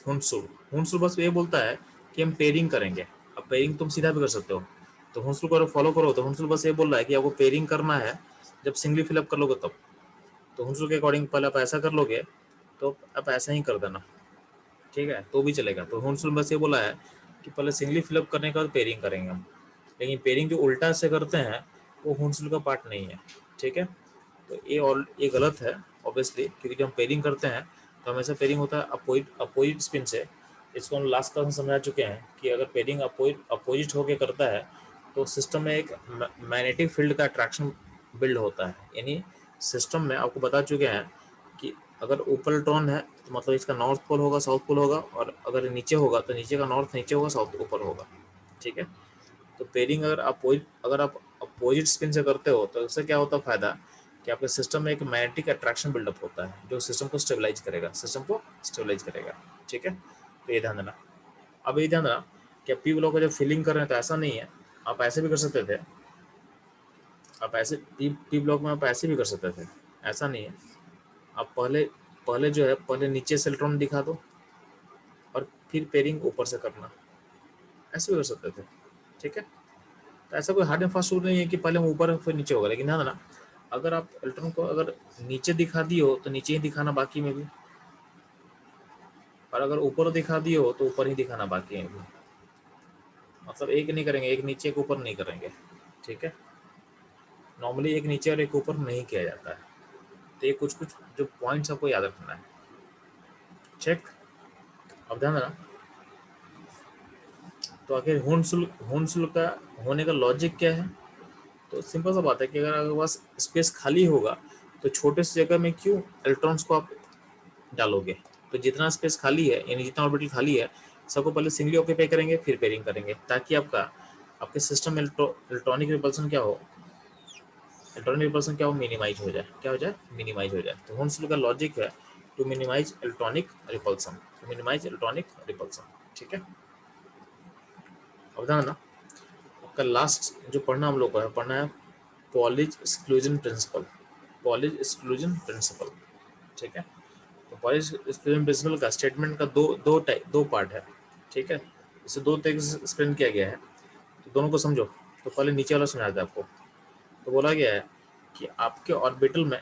हुनसुल। हुनसुल बस ये बोलता है कि हम पेयरिंग करेंगे। अब पेयरिंग तुम सीधा भी कर सकते हो, तो हुनसुल को फॉलो करो, तो हुनसुल बस ये बोल रहा है कि आपको पेयरिंग करना है जब सिंगली फिलअप कर लोगे तब। तो हुनसुल के अकॉर्डिंग पहले आप ऐसा कर लोगे तो आप ऐसा ही कर देना, ठीक है, तो भी चलेगा। तो हुनसुल बस ये बोला है कि पहले सिंगली फिलअप करने के बाद पेयरिंग करेंगे हम, लेकिन पेयरिंग जो उल्टा से करते हैं वो हुनसुल का पार्ट नहीं है, ठीक है। तो ये गलत है ऑब्वियसली, क्योंकि जब हम पेयरिंग करते हैं तो हमेशा पेयरिंग होता है अपोजिट स्पिन से। इसको हम लास्ट क्लास में समझा चुके हैं कि अगर पेयरिंग अपोजिट होकर करता है तो सिस्टम में एक मैग्नेटिक फील्ड का अट्रैक्शन बिल्ड होता है, यानी सिस्टम में आपको बता चुके हैं कि अगर ऊपर इलेक्ट्रॉन है तो मतलब इसका नॉर्थ पोल होगा, साउथ पोल होगा, और अगर नीचे होगा तो नीचे का नॉर्थ नीचे होगा, साउथ ऊपर होगा, ठीक है। तो पेयरिंग अगर आप अपोजिट स्पिन से करते हो तो उससे क्या होता है फायदा, कि आपके सिस्टम में एक मैग्नेटिक अट्रैक्शन बिल्डअप होता है जो सिस्टम को स्टेबलाइज करेगा, ठीक है। तो ये ध्यान देना। अब ये ध्यान देना कि पी ब्लॉक का जब फिलिंग कर रहे हैं तो ऐसा नहीं है, आप ऐसे भी कर सकते थे, आप ऐसे पी ब्लॉक में आप ऐसे भी कर सकते थे, ऐसा नहीं है। आप पहले पहले जो है पहले नीचे से इलेक्ट्रॉन दिखा दो और फिर पेयरिंग ऊपर से करना, ऐसे भी कर सकते थे, ठीक है। तो ऐसा कोई हार्ड एंड फास्ट रूल नहीं है कि पहले ऊपर फिर नीचे होगा, लेकिन ध्यान देना अगर आप इलेक्ट्रॉन को अगर नीचे दिखा दिए हो तो नीचे ही दिखाना बाकी में भी, और अगर ऊपर दिखा दिए हो तो ऊपर ही दिखाना बाकी में भी, मतलब एक नहीं करेंगे, एक नीचे एक ऊपर नहीं करेंगे, ठीक है। नॉर्मली एक नीचे और एक ऊपर नहीं किया जाता है। तो ये कुछ कुछ जो पॉइंट्स आपको याद रखना है, चेक। अब ध्यान देना, तो आखिर होनसुल का होने का लॉजिक क्या है, तो सिंपल सा बात है कि अगर आपके पास स्पेस खाली होगा तो छोटे से जगह में क्यों इलेक्ट्रॉन्स को आप डालोगे। तो जितना स्पेस खाली है यानी जितना ऑर्बिटल खाली है सबको पहले सिंगली ऑक्यूपाई करेंगे फिर पेयरिंग करेंगे, ताकि आपके सिस्टम में इलेक्ट्रॉनिक रिपल्सन क्या हो, मिनिमाइज हो जाए, क्या हो जाए, मिनिमाइज हो जाए। तो होनसुल का लॉजिक है टू मिनिमाइज इलेक्ट्रॉनिक रिपल्सन, ठीक है। अब ध्यान ना, आपका लास्ट जो पढ़ना हम लोग को है, पढ़ना है पॉलिज एक्सक्लूजन प्रिंसिपल, ठीक है। तो पॉलिज एक्सक्लूजन प्रिंसिपल का स्टेटमेंट का दो पार्ट है, ठीक है। इसे दो तरीके से एक्सप्लेन किया गया है। तो दोनों को समझो। तो पहले नीचे वाला समझा था आपको। तो बोला गया है कि आपके ऑर्बिटल में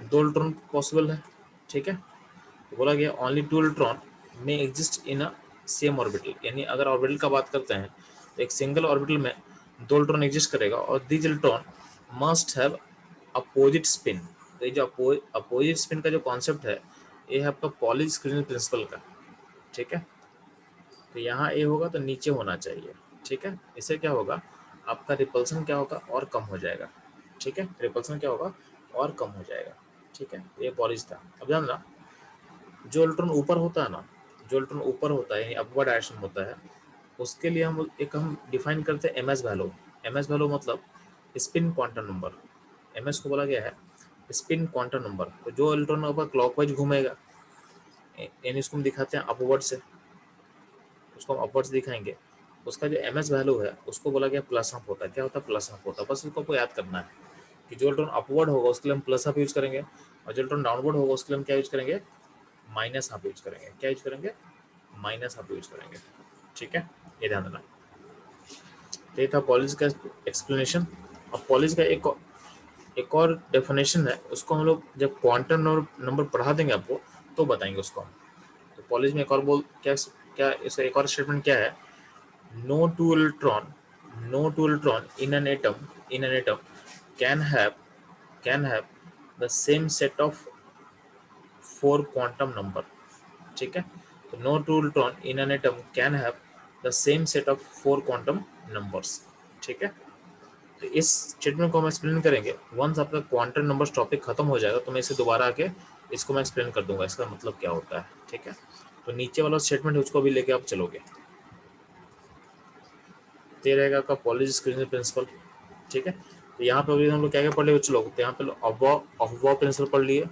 2 इलेक्ट्रॉन पॉसिबल है, ठीक है। तो बोला गया ओनली 2 इलेक्ट्रॉन में exist in a same orbital, यानी अगर ऑर्बिटल का बात करते हैं तो एक सिंगल ऑर्बिटल में 2 इलेक्ट्रॉन एग्जिस्ट करेगा और these electron must have opposite spin. तो ये जो अपोजिट स्पिन का जो कॉन्सेप्ट है ये है आपका पॉली स्क्रीनिंग प्रिंसिपल का, ठीक है। तो यहाँ ए होगा तो नीचे होना चाहिए, ठीक है। इससे क्या होगा, आपका रिपल्सन क्या होगा, और कम हो जाएगा, ठीक है। रिपल्सन क्या होगा, और कम हो जाएगा, ठीक है। ये पॉलिश था। अब ध्यान रखना, जो इलेक्ट्रॉन ऊपर होता है ना, जो इलेक्ट्रॉन ऊपर होता है यानी अपवर्ड डायरेक्शन होता है, उसके लिए हम डिफाइन करते हैं M S value. M S value मतलब spin quantum number. M S को बोला गया है स्पिन क्वांटम नंबर। तो जो इलेक्ट्रॉन ऊपर क्लॉकवाइज घूमेगा यानी इसको हम दिखाते हैं अपवर्ड से, उसको हम अपवर्ड से दिखाएंगे, उसका जो एम एस वैल्यू है उसको बोला गया प्लस अप होता है। क्या होता है, प्लस अप होता है। बस इसको आपको याद करना है कि जो इलेक्ट्रॉन अपवर्ड होगा उसके लिए हम प्लस अप यूज करेंगे, और जो इलेक्ट्रॉन डाउनवर्ड होगा उसके लिए हम क्या यूज करेंगे, माइनस हाफ यूज करेंगे। क्या यूज करेंगे, माइनस हाफ यूज करेंगे, ठीक है। ये ध्यान देना। तो ये था पॉलिश का एक्सप्लेनेशन। अब पॉलिश का एक और डेफिनेशन है, उसको हम लोग जब क्वांटम नंबर पढ़ा देंगे आपको तो बताएंगे उसको हम। तो पॉलिश में एक और बोल क्या क्या इसका एक और स्टेटमेंट क्या है, no two electron, no two electron in an atom can have can have the same set of 4 quantum number, ठीक है। तो no two electron in an atom can have the same set of 4 quantum numbers, ठीक है। तो इस स्टेटमेंट को हम एक्सप्लेन करेंगे वंस आपका क्वांटम नंबर्स टॉपिक खत्म हो जाएगा, तो मैं इसे दोबारा आके इसको मैं एक्सप्लेन कर दूंगा इसका मतलब क्या होता है, ठीक है। तो नीचे वाला स्टेटमेंट है उसको भी लेके आप चलोगे। तो ये रहेगा आपका पॉलिश स्क्रीनिंग प्रिंसिपल, ठीक है। तो यहाँ पे अभी हम लोग क्या क्या पढ़ लिए बच्चे लोग, तो यहाँ पे अफवाह प्रिंसिपल पढ़ लिए,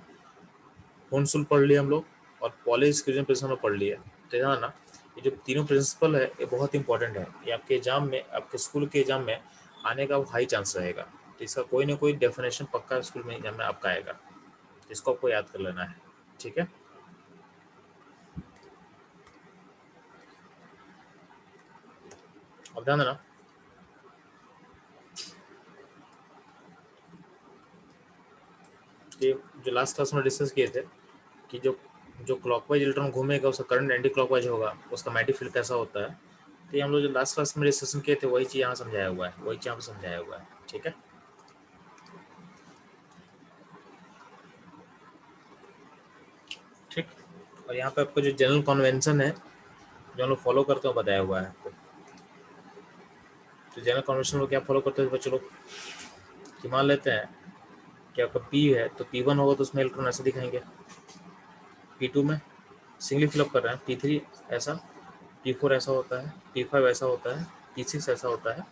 हुनसुल पढ़ लिए हम लोग, और पॉलिश स्क्रीनिंग प्रिंसिपल पढ़ लिए। तो ध्यान ना, ये जो तीनों प्रिंसिपल है ये बहुत इंपॉर्टेंट है। ये आपके एग्जाम में, आपके स्कूल के एग्जाम में आने का हाई चांस रहेगा। तो इसका कोई ना कोई डेफिनेशन पक्का स्कूल में एग्जाम में आपका आएगा, तो इसको आपको याद कर लेना है, ठीक है। अब ध्यान देना, कि जो लास्ट क्लास में डिस्कस किए थे कि जो जो क्लॉकवाइज इलेक्ट्रॉन घूमेगा उसका करंट एंटी क्लॉकवाइज होगा, उसका मैग्नेटिक फील्ड कैसा होता है। तो ये हम लोग जो लास्ट क्लास में डिस्कशन किए थे वही चीज़ यहाँ समझाया हुआ है, वही चीज़ यहाँ पे समझाया हुआ है, ठीक है। ठीक। और यहाँ पे आपको जो जनरल कन्वेंशन है जो हम लोग फॉलो करते हैं बताया हुआ है आपको। तो जनरल कन्वेंशन लोग क्या फॉलो करते हैं बच्चे लोग, कि मान लेते हैं कि आपका पी है तो P1 होगा तो उसमें इलेक्ट्रॉन ऐसे दिखाएंगे, P2 में सिंगली फिलअप कर रहे हैं, P3 ऐसा, P4 ऐसा होता है, P5 ऐसा होता है, P6 ऐसा होता है,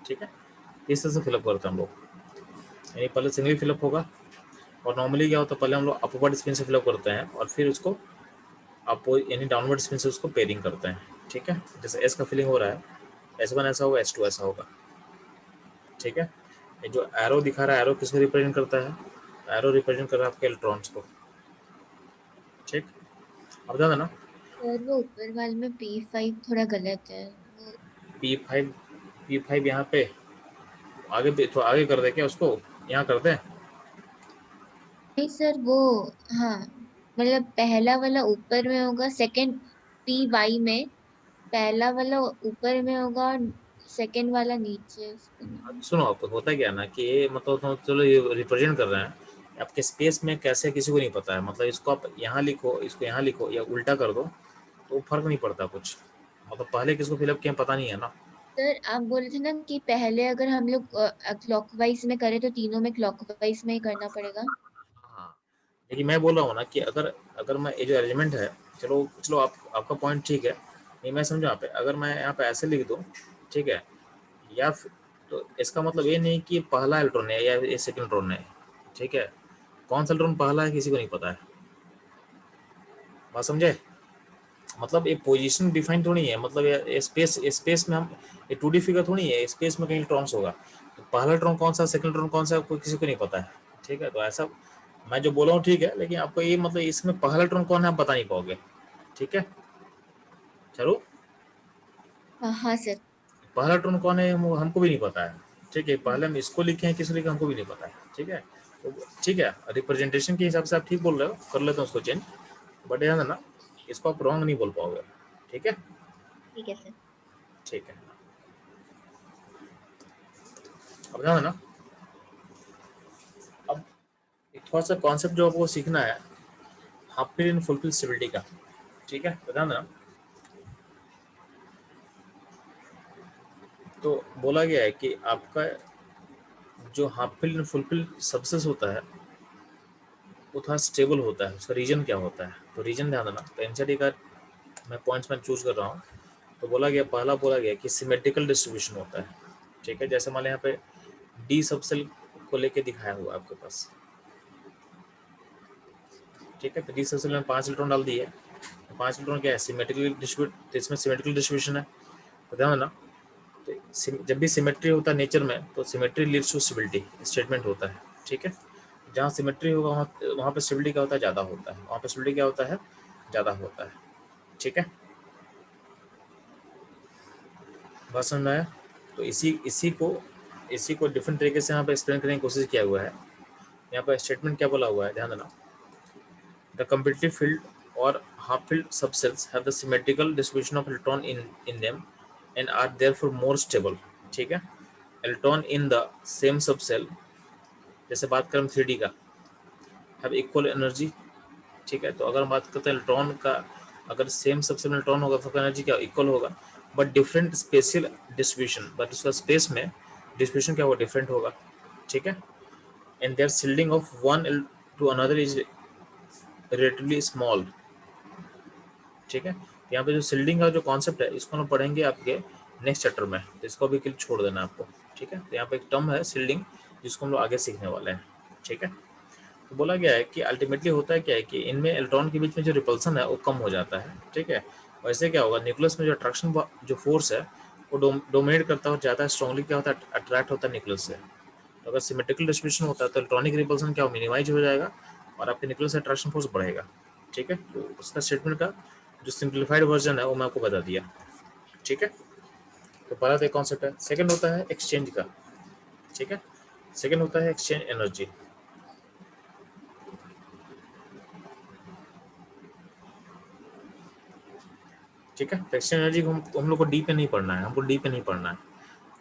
ठीक है। इस तरह से फिलअप करते हैं हम लोग, यानी पहले सिंगली फिलअप होगा। और नॉर्मली क्या होता है, पहले हम लोग अपवर्ड स्पिन से फिलअप करते हैं और फिर उसको अपो यानी डाउनवर्ड स्पिन से उसको पेयरिंग करते हैं, ठीक है। जैसे एस का फिलिंग हो रहा है, S1 ऐसा होगा, S2 ऐसा होगा, ठीक है। ये जो एरो दिखा रहा है, एरो किसको रिप्रेजेंट करता है, एरो रिप्रेजेंट कर रहा है आपके इलेक्ट्रॉन्स को, ठीक। अब ध्यान देना, सर वो ऊपर वाले में P5 थोड़ा गलत है वो। P5, P5 यहाँ पे आगे थोड़ा आगे कर दे क्या उसको, यहाँ कर दे। नहीं सर वो, हाँ मतलब पहला वाला ऊपर में होगा, सेकंड PY में पहला वाला ऊपर में होगा और सेकंड वाला नीचे उसके नीचे। सुनो, आप होता क्या ना कि ये मतलब तो चलो ये रिप्रेजेंट कर रहे हैं आपके स्पेस में कैसे, किसी को नहीं पता है। मतलब इसको आप यहाँ लिखो, इसको यहाँ लिखो, या उल्टा कर दो तो फर्क नहीं पड़ता कुछ। मतलब पहले किसको फिलअप किया पता नहीं है ना। सर आप बोल रहे थे ना कि पहले अगर हम लोग क्लॉकवाइज में करें तो तीनों में क्लॉकवाइज में ही करना पड़ेगा। हाँ, लेकिन मैं बोल रहा हूँ ना कि अगर अगर मैं ये जो अरेंजमेंट है, चलो चलो आपका पॉइंट ठीक है, नहीं मैं समझा। यहाँ पे अगर मैं यहाँ पे ऐसे लिख दूँ, ठीक है, या तो इसका मतलब ये नहीं कि पहला इलेक्ट्रॉन है या ये सेकंड इलेक्ट्रॉन है, ठीक है। कौन सा इलेक्ट्रॉन पहला है किसी को नहीं पता है, बात समझे। मतलब ये पोजीशन डिफाइन थोड़ी है, मतलब ये स्पेस, स्पेस में हम ये 2D फिगर थोड़ी है, स्पेस में कहीं इलेक्ट्रॉन्स होगा। तो पहला इलेक्ट्रॉन कौन सा, सेकंड इलेक्ट्रॉन कौन सा, कोई किसी को नहीं पता है, ठीक है। तो ऐसा मैं जो बोला हूँ ठीक है, लेकिन आपको ये मतलब इसमें पहला इलेक्ट्रॉन कौन है आप बता नहीं पाओगे, ठीक है। चलो, हाँ हाँ सर। पहला इलेक्ट्रॉन कौन है हमको भी नहीं पता है, ठीक है। पहले हम इसको लिखे हैं किस लिखे हमको भी नहीं पता है, ठीक है। तो ठीक है, रिप्रेजेंटेशन के हिसाब से आप ठीक बोल रहे हो, कर लेते हैं उसको चेंज, बट ध्यान देना इसको आप रॉन्ग नहीं बोल पाओगे, ठीक है। ठीक है सर। ठीक है, अब ध्यान देना, अब एक थोड़ा सा कॉन्सेप्ट जो आपको सीखना है half fill and full fill stability का, ठीक है। तो ध्यान देना, तो बोला गया है कि आपका जो half fill and full fill subshells होता है वो थोड़ा स्टेबल होता है, उसका रीजन क्या होता है, तो रीजन ध्यान देना। तो एनसीईआरटी का मैं पॉइंट्स में चूज कर रहा हूँ, तो बोला गया, पहला बोला गया कि सिमेट्रिकल डिस्ट्रीब्यूशन होता है, ठीक है। जैसे मान लें यहाँ पे डी सबसेल को लेके दिखाया हुआ है आपके पास, ठीक है। तो डी सबसेल में 5 इलेक्ट्रॉन डाल दिए, 5 इलेक्ट्रॉन क्या है सिमेट्रिकली डिस्ट्रीब्यूट, तो इसमें सिमेट्रिकल डिस्ट्रीब्यूशन है, तो ध्यान देना। तो जब भी सिमेट्री होता है नेचर में तो symmetry leads to stability statement होता है, ठीक है। जहाँ सिमेट्री होगा वहाँ पे स्टेबिलिटी क्या होता है, ज़्यादा होता है, वहाँ पे स्टेबिलिटी क्या होता है, ज़्यादा होता है, ठीक है। बात समझ में आया? तो इसी को डिफरेंट तरीके से यहाँ पे एक्सप्लेन करने की कोशिश किया हुआ है। यहाँ पर स्टेटमेंट क्या बोला हुआ है, ध्यान देना। The competitive field or half filled subcells have the symmetrical distribution of electron in them and are therefore more stable, ठीक है। Electron in the same subshell, जैसे बात करें 3D का, हैव इक्वल एनर्जी, ठीक है। तो अगर हम बात करते हैं इलेक्ट्रॉन का, अगर सेम सबसेल में इलेक्ट्रॉन होगा तो एनर्जी क्या इक्वल होगा, but different spatial distribution, but उसका स्पेस में डिस्ट्रीब्यूशन क्या होगा, डिफरेंट होगा, ठीक है। And their shielding of one to another is relatively small, ठीक है। यहाँ पे जो शिल्डिंग का जो कॉन्सेप्ट है इसको हम पढ़ेंगे आपके नेक्स्ट चैप्टर में, तो इसको भी क्लिक छोड़ देना आपको, ठीक है। तो यहाँ पे एक टर्म है शिल्डिंग जिसको हम लोग आगे सीखने वाले हैं, ठीक है। तो बोला गया है कि अल्टीमेटली होता है क्या है कि इनमें इलेक्ट्रॉन के बीच में जो रिपल्सन है वो कम हो जाता है, ठीक है। वैसे क्या होगा, न्यूक्लियस में जो अट्रैक्शन जो फोर्स है वो डोमिनेट करता है और ज़्यादा स्ट्रॉन्गली क्या होता है, अट्रैक्ट होता है न्यूक्लियस से। तो अगर सिमेट्रिकल डिस्ट्रीब्यूशन होता है तो इलेक्ट्रॉनिक रिपल्सन क्या मिनिमाइज हो जाएगा और आपके न्यूक्लियस से अट्रैक्शन फोर्स बढ़ेगा, ठीक है। तो उसका स्टेटमेंट का जो सिंप्लीफाइड वर्जन है वो मैं आपको बता दिया, ठीक है। तो पहला तो कॉन्सेप्ट है। सेकंड होता है एक्सचेंज का, ठीक है। सेकंड होता है एक्सचेंज एनर्जी, ठीक है। तो एक्सचेंज एनर्जी को हम लोग को डी पे नहीं पढ़ना है, हमको डी पे नहीं पढ़ना है।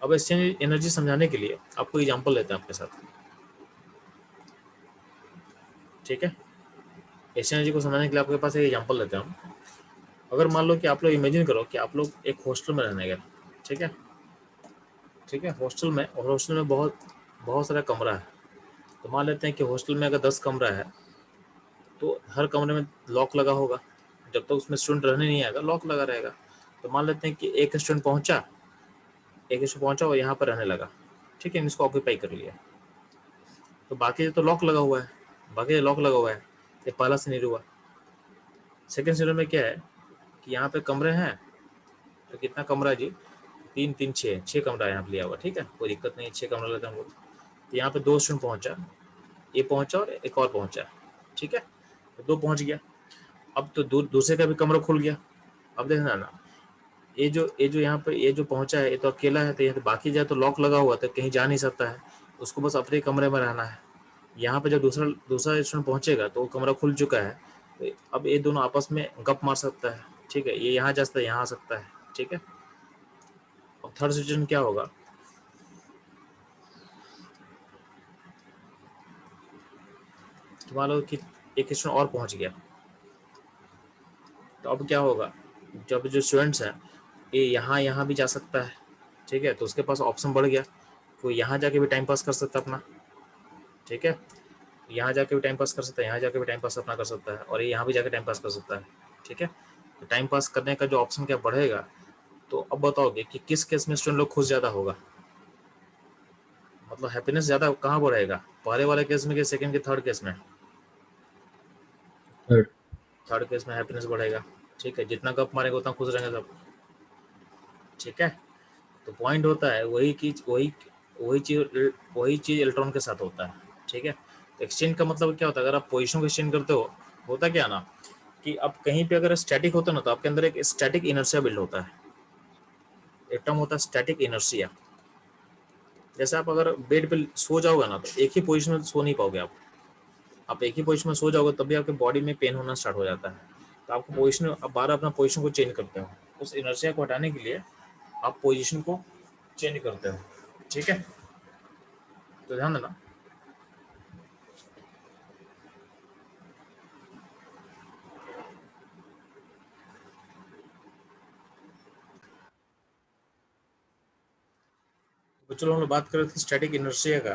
अब एक्सचेंज एनर्जी समझाने के लिए आपको एग्जांपल लेते हैं आपके साथ, ठीक है। एक्सचेंज एनर्जी को समझाने के लिए आपके पास एक एग्जांपल लेते हैं हम। अगर मान लो कि आप लोग इमेजिन करो कि आप लोग एक हॉस्टल में रहने गए, ठीक है, ठीक है। हॉस्टल में, और हॉस्टल में बहुत बहुत सारा कमरा है। तो मान लेते हैं कि हॉस्टल में अगर 10 कमरा है तो हर कमरे में लॉक लगा होगा, जब तक उसमें स्टूडेंट रहने नहीं आएगा लॉक लगा रहेगा। तो मान लेते हैं कि एक स्टूडेंट पहुंचा और यहाँ पर रहने लगा, ठीक है, इसको ऑक्यूपाई कर लिया। तो बाकी तो लॉक लगा हुआ है, ये पहला सिनेरियो हुआ। सेकेंड सिनेरियो में क्या है कि यहाँ पे कमरे हैं, तो कितना कमरा है जी, 3 3 6 कमरा यहाँ पे लिया हुआ, ठीक है, कोई दिक्कत नहीं, 6 कमरा लेते हैं हम लोग। तो यहाँ पे 2 स्टूडेंट पहुंचा, ये पहुंचा और एक और पहुंचा, ठीक है, तो 2 पहुंच गया। अब तो दूसरे का भी कमरा खुल गया। अब देखना ना, ये जो यहाँ पे ये जो पहुंचा है ये तो अकेला है, तो यहाँ तो बाकी जाए तो लॉक लगा हुआ तो कहीं जा नहीं सकता है, उसको बस अपने कमरे में रहना है। यहाँ पे जब दूसरा स्टूडेंट पहुंचेगा तो वो कमरा खुल चुका है, तो अब ये दोनों आपस में गप मार सकता है, ठीक है, ये यहाँ जा सकता है, यहाँ आ सकता है, ठीक है। अब थर्ड सिचुएशन क्या होगा, तो मान लो कि एक स्टूडेंट और पहुंच गया, तो अब क्या होगा, जब जो स्टूडेंट्स हैं ये यहाँ भी जा सकता है, ठीक है, तो उसके पास ऑप्शन बढ़ गया, कोई यहाँ जाके भी टाइम पास कर सकता है अपना, ठीक है, यहाँ जाके भी टाइम पास कर सकता है, यहाँ जाके भी टाइम पास अपना कर सकता है, और ये यहाँ भी जाके टाइम पास कर सकता है, ठीक है। तो टाइम पास करने का जो ऑप्शन क्या बढ़ेगा, तो अब बताओगे कि किस केस में स्टूडेंट लोग खुश ज़्यादा होगा, मतलब हैप्पीनेस ज़्यादा कहाँ बढ़ेगा, पहले वाले केस में कि सेकंड के थर्ड केस में? थर्ड केस में हैप्पीनेस बढ़ेगा, ठीक है, जितना गप मारेगा उतना खुश रहेंगे सब, ठीक है। तो पॉइंट होता है वही चीज इलेक्ट्रॉन के साथ होता है, ठीक है। तो एक्सचेंज का मतलब क्या होता है, अगर आप पोजिशन को एक्सचेंज करते हो, होता क्या ना कि अब कहीं पे अगर स्टैटिक होता है ना तो आपके अंदर एक स्टैटिक इनर्शिया बिल्ड होता है, एक टर्म होता है स्टैटिक इनर्शिया। जैसे आप अगर बेड पे सो जाओगे ना तो एक ही पोजीशन में सो नहीं पाओगे आप एक ही पोजीशन में सो जाओगे तभी आपके बॉडी में पेन होना स्टार्ट हो जाता है। तो आपको पोजीशन, आप बार अपना पोजीशन को चेंज करते हो। उस इनर्शिया को हटाने के लिए आप पोजीशन को चेंज करते हो। ठीक है, तो ध्यान देना। तो चलो हम लोग बात कर रहे थे स्टैटिक इनर्शिया का।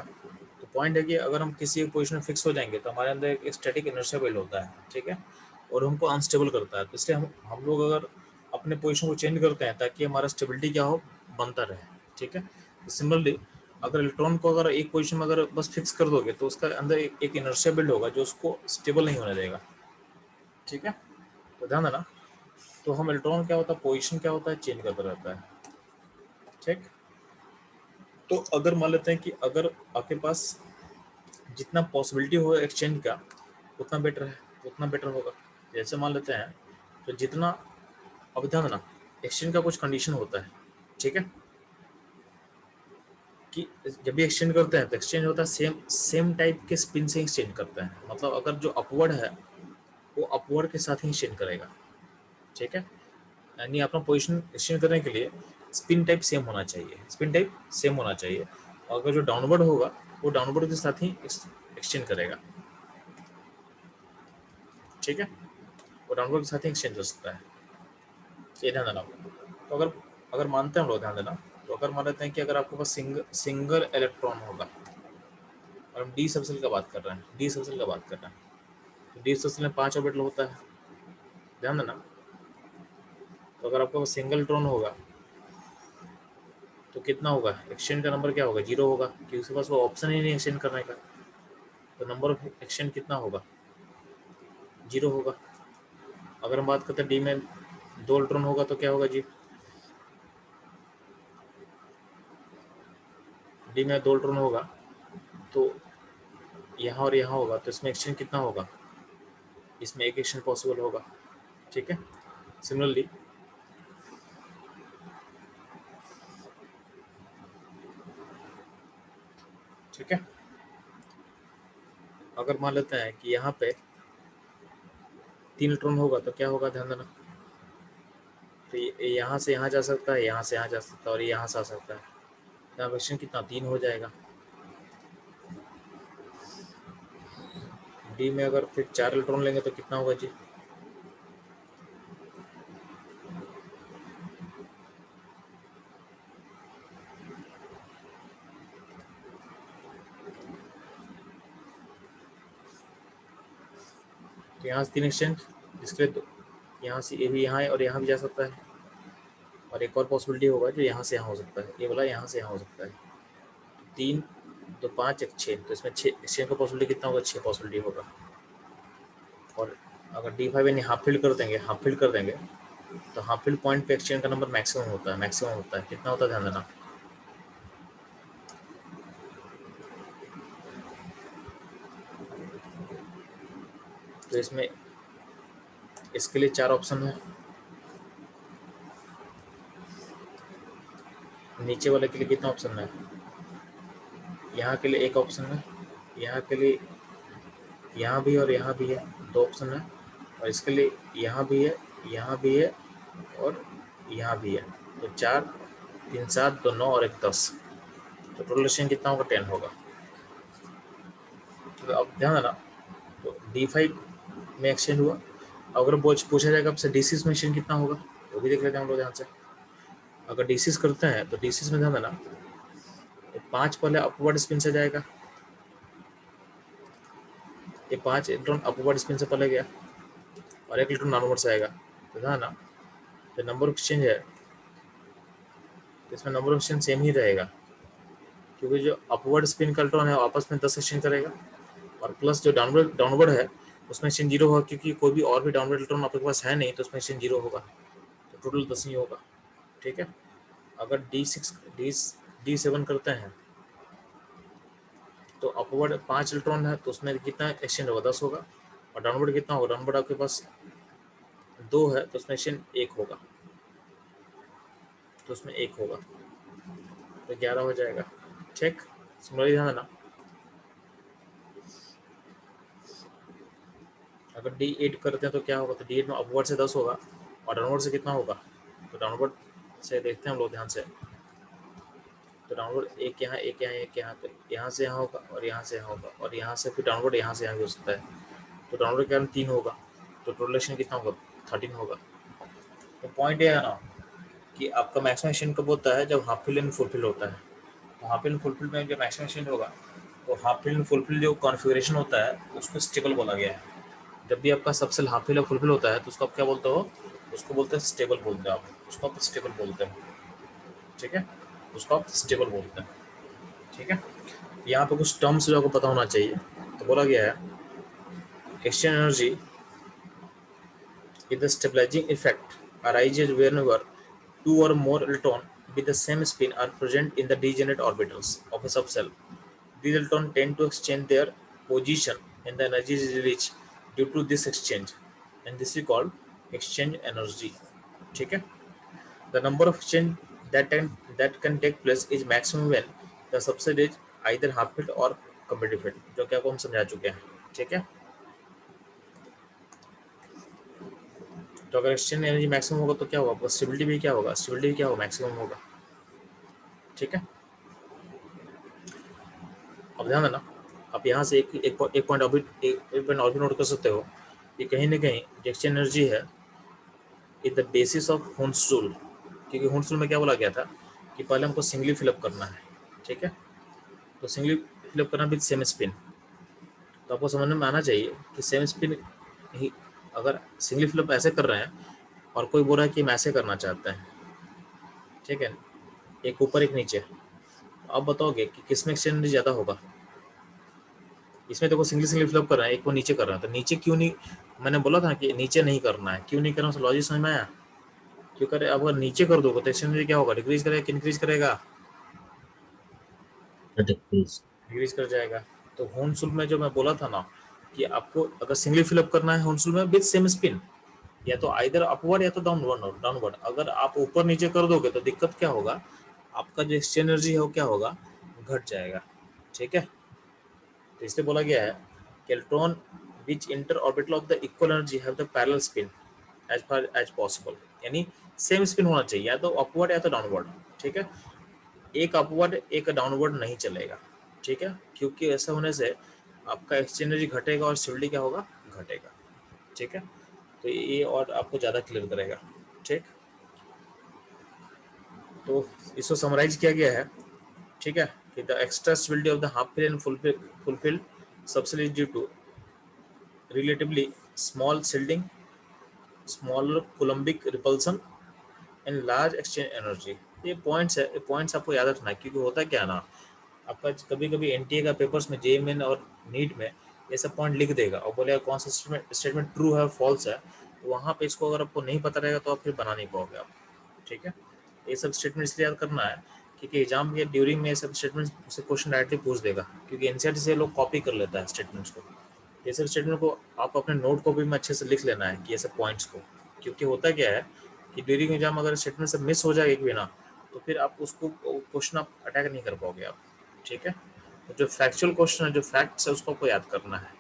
तो पॉइंट है कि अगर हम किसी एक पोजीशन में फिक्स हो जाएंगे तो हमारे अंदर एक स्टैटिक इनर्शिया बिल्ड होता है। ठीक है, और हमको अनस्टेबल करता है। तो इसलिए हम लोग अगर अपने पोजीशन को चेंज करते हैं ताकि हमारा स्टेबिलिटी क्या हो, बनता रहे। ठीक है, तो सिमिलरली अगर इलेक्ट्रॉन को अगर एक पोजीशन में अगर बस फिक्स कर दोगे तो उसका अंदर एक इनर्शिया बिल्ड होगा जो उसको स्टेबल नहीं होने देगा। ठीक है, तो ध्यान देना। तो हम इलेक्ट्रॉन क्या होता है, पोजीशन क्या होता है, चेंज करता रहता है। ठीक, तो अगर मान लेते हैं कि अगर आपके पास जितना पॉसिबिलिटी हो एक्सचेंज का उतना बेटर है, उतना बेटर होगा। जैसे मान लेते हैं तो जितना, अब ध्यान देना, एक्सचेंज का कुछ कंडीशन होता है। ठीक है, कि जब भी एक्सचेंज करते हैं तो एक्सचेंज होता है सेम सेम टाइप के स्पिन से एक्सचेंज करते हैं। मतलब अगर जो अपवर्ड है वो अपवर्ड के साथ ही एक्सचेंज करेगा। ठीक है, यानी अपना पोजीशन एक्सचेंज करने के लिए स्पिन टाइप सेम होना चाहिए, स्पिन टाइप सेम होना चाहिए। और अगर जो डाउनवर्ड होगा वो डाउनवर्ड के साथ ही एक्सचेंज करेगा। ठीक है, वो डाउनवर्ड के साथ ही एक्सचेंज कर सकता है, ये ध्यान देना। तो अगर अगर मानते हैं हम लोग, ध्यान देना, तो अगर मान लेते हैं कि अगर आपके पास सिंगल इलेक्ट्रॉन होगा और हम डी सबसेल का बात कर रहे हैं, डी सबसेल का बात कर रहे हैं, तो डी सबसेल में 5 ऑर्बिटल होता है। ध्यान देना, तो अगर आपके पास सिंगल इलेक्ट्रॉन होगा तो कितना होगा, एक्सचेंज का नंबर क्या होगा, 0 होगा, क्योंकि उसके पास वो ऑप्शन ही नहीं एक्सचेंज करने का। तो नंबर ऑफ एक्सचेंज कितना होगा, 0 होगा। अगर हम बात करते हैं डी में 2 इलेक्ट्रॉन होगा तो क्या होगा जी, डी में 2 इलेक्ट्रॉन होगा तो यहाँ और यहाँ होगा, तो इसमें एक्सचेंज कितना होगा, इसमें एक एक्सचेंज पॉसिबल होगा। ठीक है, सिमिलरली ठीक है, अगर मान लेते हैं कि यहाँ पे 3 इलेक्ट्रॉन होगा तो क्या होगा, ध्यान देना। तो यहाँ से यहाँ जा सकता है, यहाँ से यहाँ जा सकता है और यहाँ से आ सकता है। यहाँ क्वेश्चन कितना, 3 हो जाएगा। डी में अगर फिर 4 इलेक्ट्रॉन लेंगे तो कितना होगा जी, तो यहाँ से 3 एक्सचेंज, इसके लिए यहाँ से ये भी यहाँ है और यहाँ भी जा सकता है। और एक और पॉसिबिलिटी होगा जो यहाँ से यहाँ हो सकता है, ये वाला यहाँ से यहाँ हो सकता है। 3 तो 5 एक 6, तो इसमें 6 एक्सचेंज का पॉसिबिलिटी कितना होगा, 6 पॉसिबिलिटी होगा। और अगर D5 यानी हाफ फिल कर देंगे, हाफ फिल कर देंगे तो हाफ फिल पॉइंट पे एक्सचेंज का नंबर मैक्सिमम होता है, मैक्सिमम होता है, कितना होता है, ध्यान देना। तो इसमें इसके लिए 4 ऑप्शन है, नीचे वाले के लिए कितना ऑप्शन है, यहाँ के लिए एक ऑप्शन है, यहाँ के लिए यहाँ भी और यहाँ भी है, 2 ऑप्शन है। और इसके लिए यहाँ भी है, यहाँ भी है और यहाँ भी है। तो 4 3 7 2 9 और 1 10, तो टोटल एक्सचेंज कितना होगा, 10 होगा। तो अब ध्यान देना, तो D5 में एक्सचेंज हुआ। अगर पूछा जाएगा आपसे D6 में एक्सचेंज कितना होगा, वो भी देख लेते हैं हम लोग ध्यान से। अगर D6 करते हैं तो D6 में ध्यान देना, तो 5 पहले अपवर्ड स्पिन से जाएगा, ये 5 इलेक्ट्रॉन अपवर्ड स्पिन से पहले गया और 1 इलेक्ट्रॉन डाउनवर्ड से आएगा। तो ध्यान ना, जो नंबर ऑफ एक्सचेंज है तो इसमें नंबर ऑफ एक्सचेंज सेम ही रहेगा, क्योंकि जो अपवर्ड स्पिन का इलेक्ट्रॉन है आपस में 10 एक्सचेंज करेगा और प्लस जो डाउनवर्ड है उसमें एक्सचेंज 0 होगा, क्योंकि कोई भी और भी डाउनवर्ड इलेक्ट्रॉन आपके पास है नहीं, तो उसमें एक्सचेंज 0 होगा, तो टोटल 10 ही होगा। ठीक है, अगर D7 करते हैं तो अपवर्ड 5 इलेक्ट्रॉन है तो उसमें कितना एक्सचेंज होगा, 10 होगा। और डाउनवर्ड कितना होगा, डाउनवर्ड आपके पास 2 है तो उसमें एक्सचेंज 1 होगा। तो उसमें 1 होगा, तो 11 हो जाएगा। ठीक, सिमिलरली ध्यान देना, अगर D8 करते हैं तो क्या होगा, तो D8 में अपवर्ड से 10 होगा और डाउनवर्ड से कितना होगा, तो डाउनवर्ड से देखते हैं हम लोग ध्यान से, तो डाउनवर्ड एक यहाँ, एक यहाँ, एक यहाँ, यहाँ से यहाँ होगा और यहाँ से यहाँ होगा और यहाँ से फिर डाउनवर्ड यहाँ से यहाँ भी हो सकता है, तो डाउनवर्ड के कारण 3 होगा, तो टोटल कितना होगा, 13 होगा। तो पॉइंट ये है ना कि आपका मैक्सिमम कब होता है, जब half fill and full fill होता है। तो half fill and full fill में जब मैक्सिमम होगा, तो half fill and full fill जो कॉन्फ़िगरेशन होता है उसको स्टेबल बोला गया है। जब भी आपका सबसेल हाफ फिल और फुल फिल होता है तो उसको आप क्या बोलते हो, उसको बोलते हैं स्टेबल बोलते हैं आप, उसको आप स्टेबल बोलते हैं। ठीक है, उसको आप स्टेबल बोलते हैं। ठीक है, यहाँ पे कुछ टर्म्स जो आपको पता होना चाहिए। तो बोला गया है exchange energy is the stabilizing effect arises whenever two or more electrons with the same spin are present in the degenerate orbitals of a subcell. These electrons tend to exchange their position and the energy is released due to this exchange, and this is called exchange energy. ठीक है, the number of exchange that can take place is maximum when the subset is either half filled or completely filled, जो कि आपको हम समझा चुके हैं। ठीक है, तो अगर एक्सचेंज एनर्जी मैक्सिमम होगा तो क्या होगा, आपका स्टेबिलिटी भी क्या होगा, स्टेबिलिटी भी क्या होगा, मैक्सिमम होगा। ठीक है, अब ध्यान देना, आप यहाँ से एक पॉइंट और भी नोट कर सकते हो कि कहीं ना कहीं जो एक्सचेंज एनर्जी है is the basis of Hund's rule, क्योंकि हुन्स रूल में क्या बोला गया था कि पहले हमको सिंगली फिलअप करना है। ठीक है, तो सिंगली फिलअप करना विद सेम स्पिन, तो आपको समझ में आना चाहिए कि सेम स्पिन ही, अगर सिंगली फिलअप ऐसे कर रहे हैं और कोई बोल रहा है कि हम ऐसे करना चाहते हैं, ठीक है, एक ऊपर एक नीचे, तो आप बताओगे कि किसमें एक्सचेंज एनर्जी ज़्यादा होगा। इसमें देखो सिंगली फिलअप कर रहे हैं, एक को नीचे कर रहे हैं, तो नीचे क्यों नहीं, मैंने बोला था कि नीचे नहीं करना है, क्यों नहीं करना, उसका लॉजिक समझ में आया। क्यों करे, अब अगर नीचे कर दोगे तो एक्सचेंज एनर्जी क्या होगा, डिक्रीज करेगा कि इंक्रीज करेगा, डिक्रीज कर जाएगा। तो होनसुल में जो मैं बोला था ना कि आपको अगर सिंगली फिलअप करना है होनसुल में विद सेम स्पिन, या तो आइदर अपवर्ड या तो डाउनवर्ड, अगर आप ऊपर नीचे कर दोगे तो दिक्कत क्या होगा, आपका जो एक्सचेंज एनर्जी है वो क्या होगा, घट जाएगा। ठीक है, तो इसलिए बोला गया है कि electron which enter orbital of the equal energy have the parallel spin as far as possible, यानी सेम स्पिन होना चाहिए, या तो अपवर्ड या तो डाउनवर्ड। ठीक है, एक अपवर्ड एक डाउनवर्ड नहीं चलेगा। ठीक है, क्योंकि ऐसा होने से आपका एक्सचेंज एनर्जी घटेगा और स्टेबिलिटी क्या होगा, घटेगा। ठीक है, तो ये और आपको ज़्यादा क्लियर करेगा। ठीक, तो इसको समराइज किया गया है। ठीक है, कि the extra stability of the half fill and full fill subshell is due to relatively small shielding, smaller coulombic repulsion and large exchange energy. ये पॉइंट्स है, ये पॉइंट्स आपको याद रखना है, क्योंकि होता क्या है ना, आपका कभी कभी एनटीए का पेपर्स में, जेईई और नीट में ये सब पॉइंट लिख देगा और बोलेगा कौन सा स्टेटमेंट ट्रू है फॉल्स है, तो वहाँ पे इसको अगर आपको नहीं पता रहेगा तो आप फिर बना नहीं पाओगे आप। ठीक है, ये सब स्टेटमेंट इसलिए याद करना है क्योंकि एग्जाम के ड्यूरिंग में ये सब स्टेटमेंट से क्वेश्चन डायरेक्टली पूछ देगा, क्योंकि एनसीईआरटी से लोग कॉपी कर लेता है स्टेटमेंट्स को। ये सब स्टेटमेंट को आप अपने नोट कॉपी में अच्छे से लिख लेना है कि ये सब पॉइंट्स को, क्योंकि होता क्या है कि ड्यूरिंग एग्जाम अगर स्टेटमेंट से मिस हो जाए एक भी ना, तो फिर आप उसको क्वेश्चन आप अटैक नहीं कर पाओगे आप। ठीक है, तो जो फैक्चुअल क्वेश्चन है, जो फैक्ट्स है, उसको आपको याद करना है।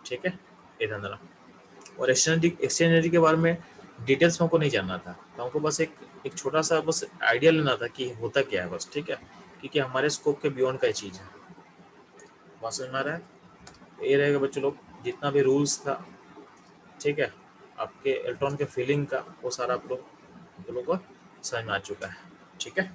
ठीक है, ये ध्यान देना। और एक्सचेंज एनर्जी के बारे में डिटेल्स में हमको नहीं जानना था, तो हमको बस एक छोटा सा बस आइडिया लेना था कि होता क्या है बस। ठीक है, क्योंकि हमारे स्कोप के बियॉन्ड का चीज़ है। बात समझ में आ रहा है, तो ये रहेगा बच्चों लोग, जितना भी रूल्स था, ठीक है, आपके इलेक्ट्रॉन के फीलिंग का, वो सारा आप लोग को समझ में आ चुका है। ठीक है।